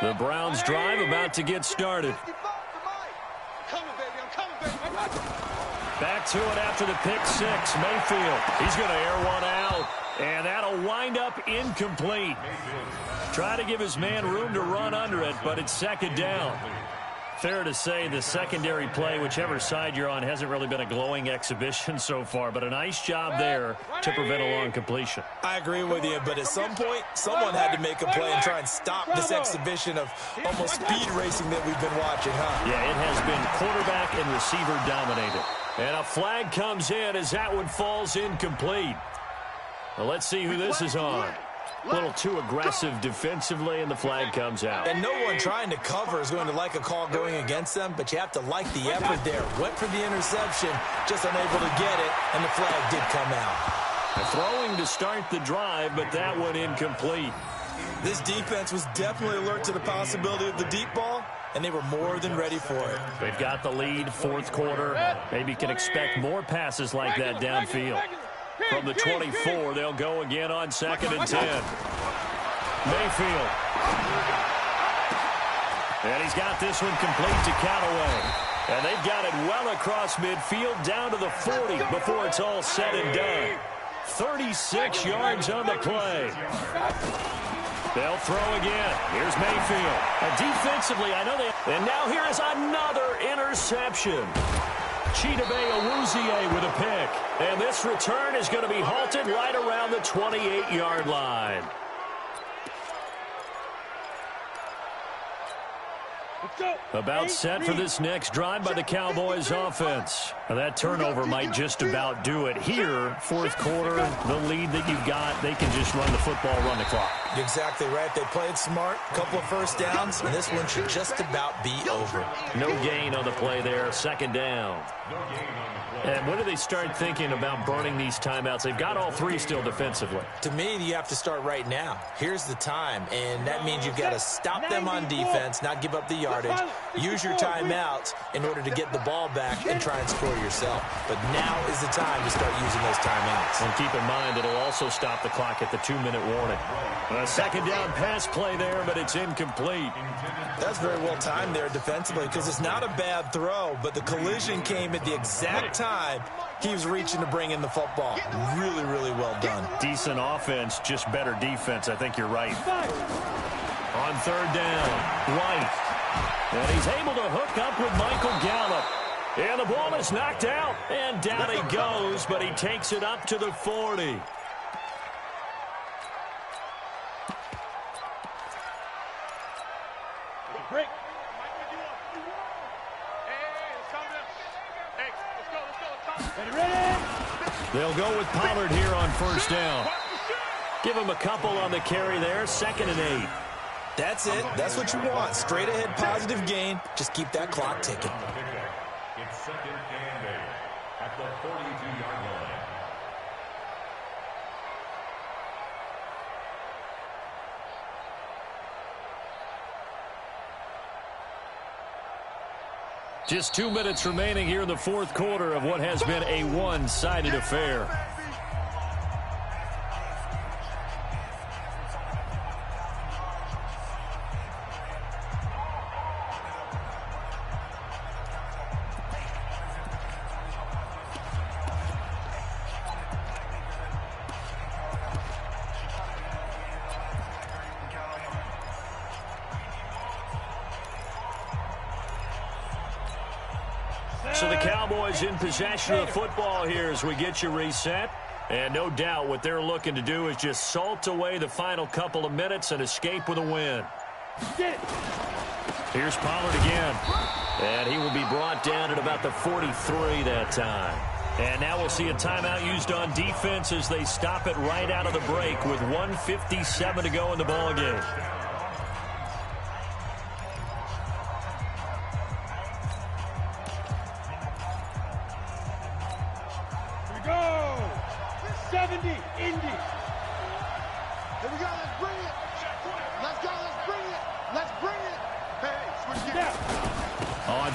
The Browns drive about to get started. Back to it after the pick 6. Mayfield, he's going to air one out, and that'll wind up incomplete. Try to give his man room to run under it, but it's 2nd down. Fair to say the secondary play, whichever side you're on, hasn't really been a glowing exhibition so far, but a nice job there to prevent a long completion. I agree with you, but at some point, someone had to make a play and try and stop this exhibition of almost speed racing that we've been watching, huh? Yeah, it has been quarterback and receiver dominated. And a flag comes in as that one falls incomplete. Well, let's see who this is on. A little too aggressive defensively, and the flag comes out. And no one trying to cover is going to like a call going against them, but you have to like the effort there. Went for the interception, just unable to get it, and the flag did come out. Throwing to start the drive, but that one incomplete. This defense was definitely alert to the possibility of the deep ball, and they were more than ready for it. They've got the lead, 4th quarter. Maybe can expect more passes like that downfield. From the 24, they'll go again on 2nd and 10. Mayfield. And he's got this one complete to Callaway. And they've got it well across midfield down to the 40 before it's all said and done. 36 yards on the play. They'll throw again. Here's Mayfield. Defensively, I know they... And now here is another interception. Chidobe Awuzie with a pick. And this return is going to be halted right around the 28-yard line. About set for this next drive by the Cowboys offense. Now that turnover might just about do it here. 4th quarter, the lead that you've got, they can just run the football, run the clock. You're exactly right. They played smart, a couple of first downs, and this one should just about be over. No gain on the play there, second down. And when do they start thinking about burning these timeouts? They've got all three still defensively. To me, you have to start right now. Here's the time, and that means you've got to stop them on defense, not give up the yardage, use your timeouts in order to get the ball back and try and score yourself. But now is the time to start using those timeouts. And keep in mind, it'll also stop the clock at the 2-minute warning. A second down pass play there, but it's incomplete. That's very well timed there defensively because it's not a bad throw, but the collision came at the exact time he was reaching to bring in the football. Really, really well done. Decent offense, just better defense. I think you're right. On third down, White. And he's able to hook up with Michael Gallup. And the ball is knocked out. And down he goes, but he takes it up to the 40. Break. They'll go with Pollard here on first down. Give him a couple on the carry there, 2nd and 8. That's it. That's what you want. Straight ahead positive gain. Just keep that clock ticking. It's 2nd and 8 at the 42-yard line. Just 2 minutes remaining here in the fourth quarter of what has been a one-sided affair. So the Cowboys in possession of the football here as we get you reset. And no doubt what they're looking to do is just salt away the final couple of minutes and escape with a win. Here's Pollard again. And he will be brought down at about the 43 that time. And now we'll see a timeout used on defense as they stop it right out of the break with 1:57 to go in the ballgame.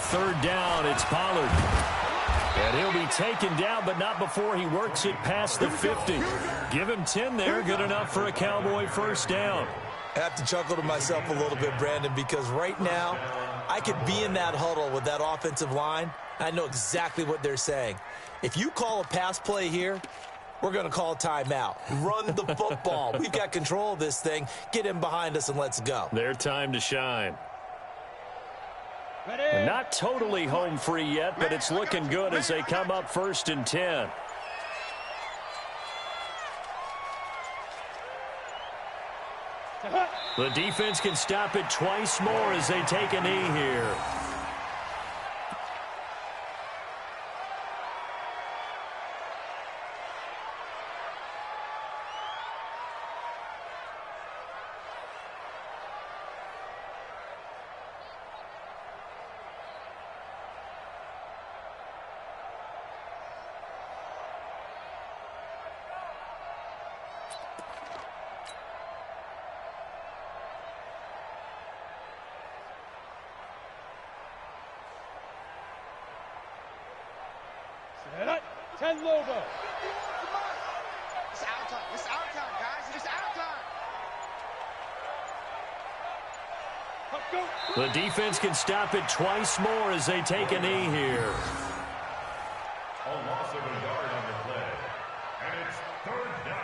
Third down, it's Pollard. And he'll be taken down, but not before he works it past the 50. Give him 10 there, good enough for a Cowboy first down. I have to chuckle to myself a little bit, Brandon, because right now I could be in that huddle with that offensive line. I know exactly what they're saying. If you call a pass play here, we're going to call a timeout. Run the football. We've got control of this thing. Get him behind us and let's go. Their time to shine. Not totally home free yet, but it's looking good as they come up 1st and 10. The defense can stop it twice more as they take a knee here. Logo. It's our time. It's our time, guys. It's our time. The defense can stop it twice more as they take a knee here. A loss of a yard on the play. And it's 3rd down.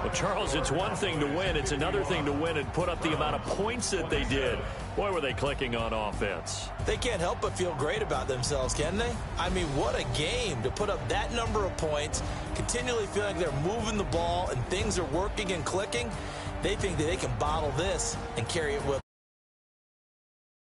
Well, Charles, it's one thing to win. It's another thing to win and put up the amount of points that they did. Boy, were they clicking on offense. They can't help but feel great about themselves, can they? I mean, what a game to put up that number of points, continually feeling like they're moving the ball and things are working and clicking. They think that they can bottle this and carry it with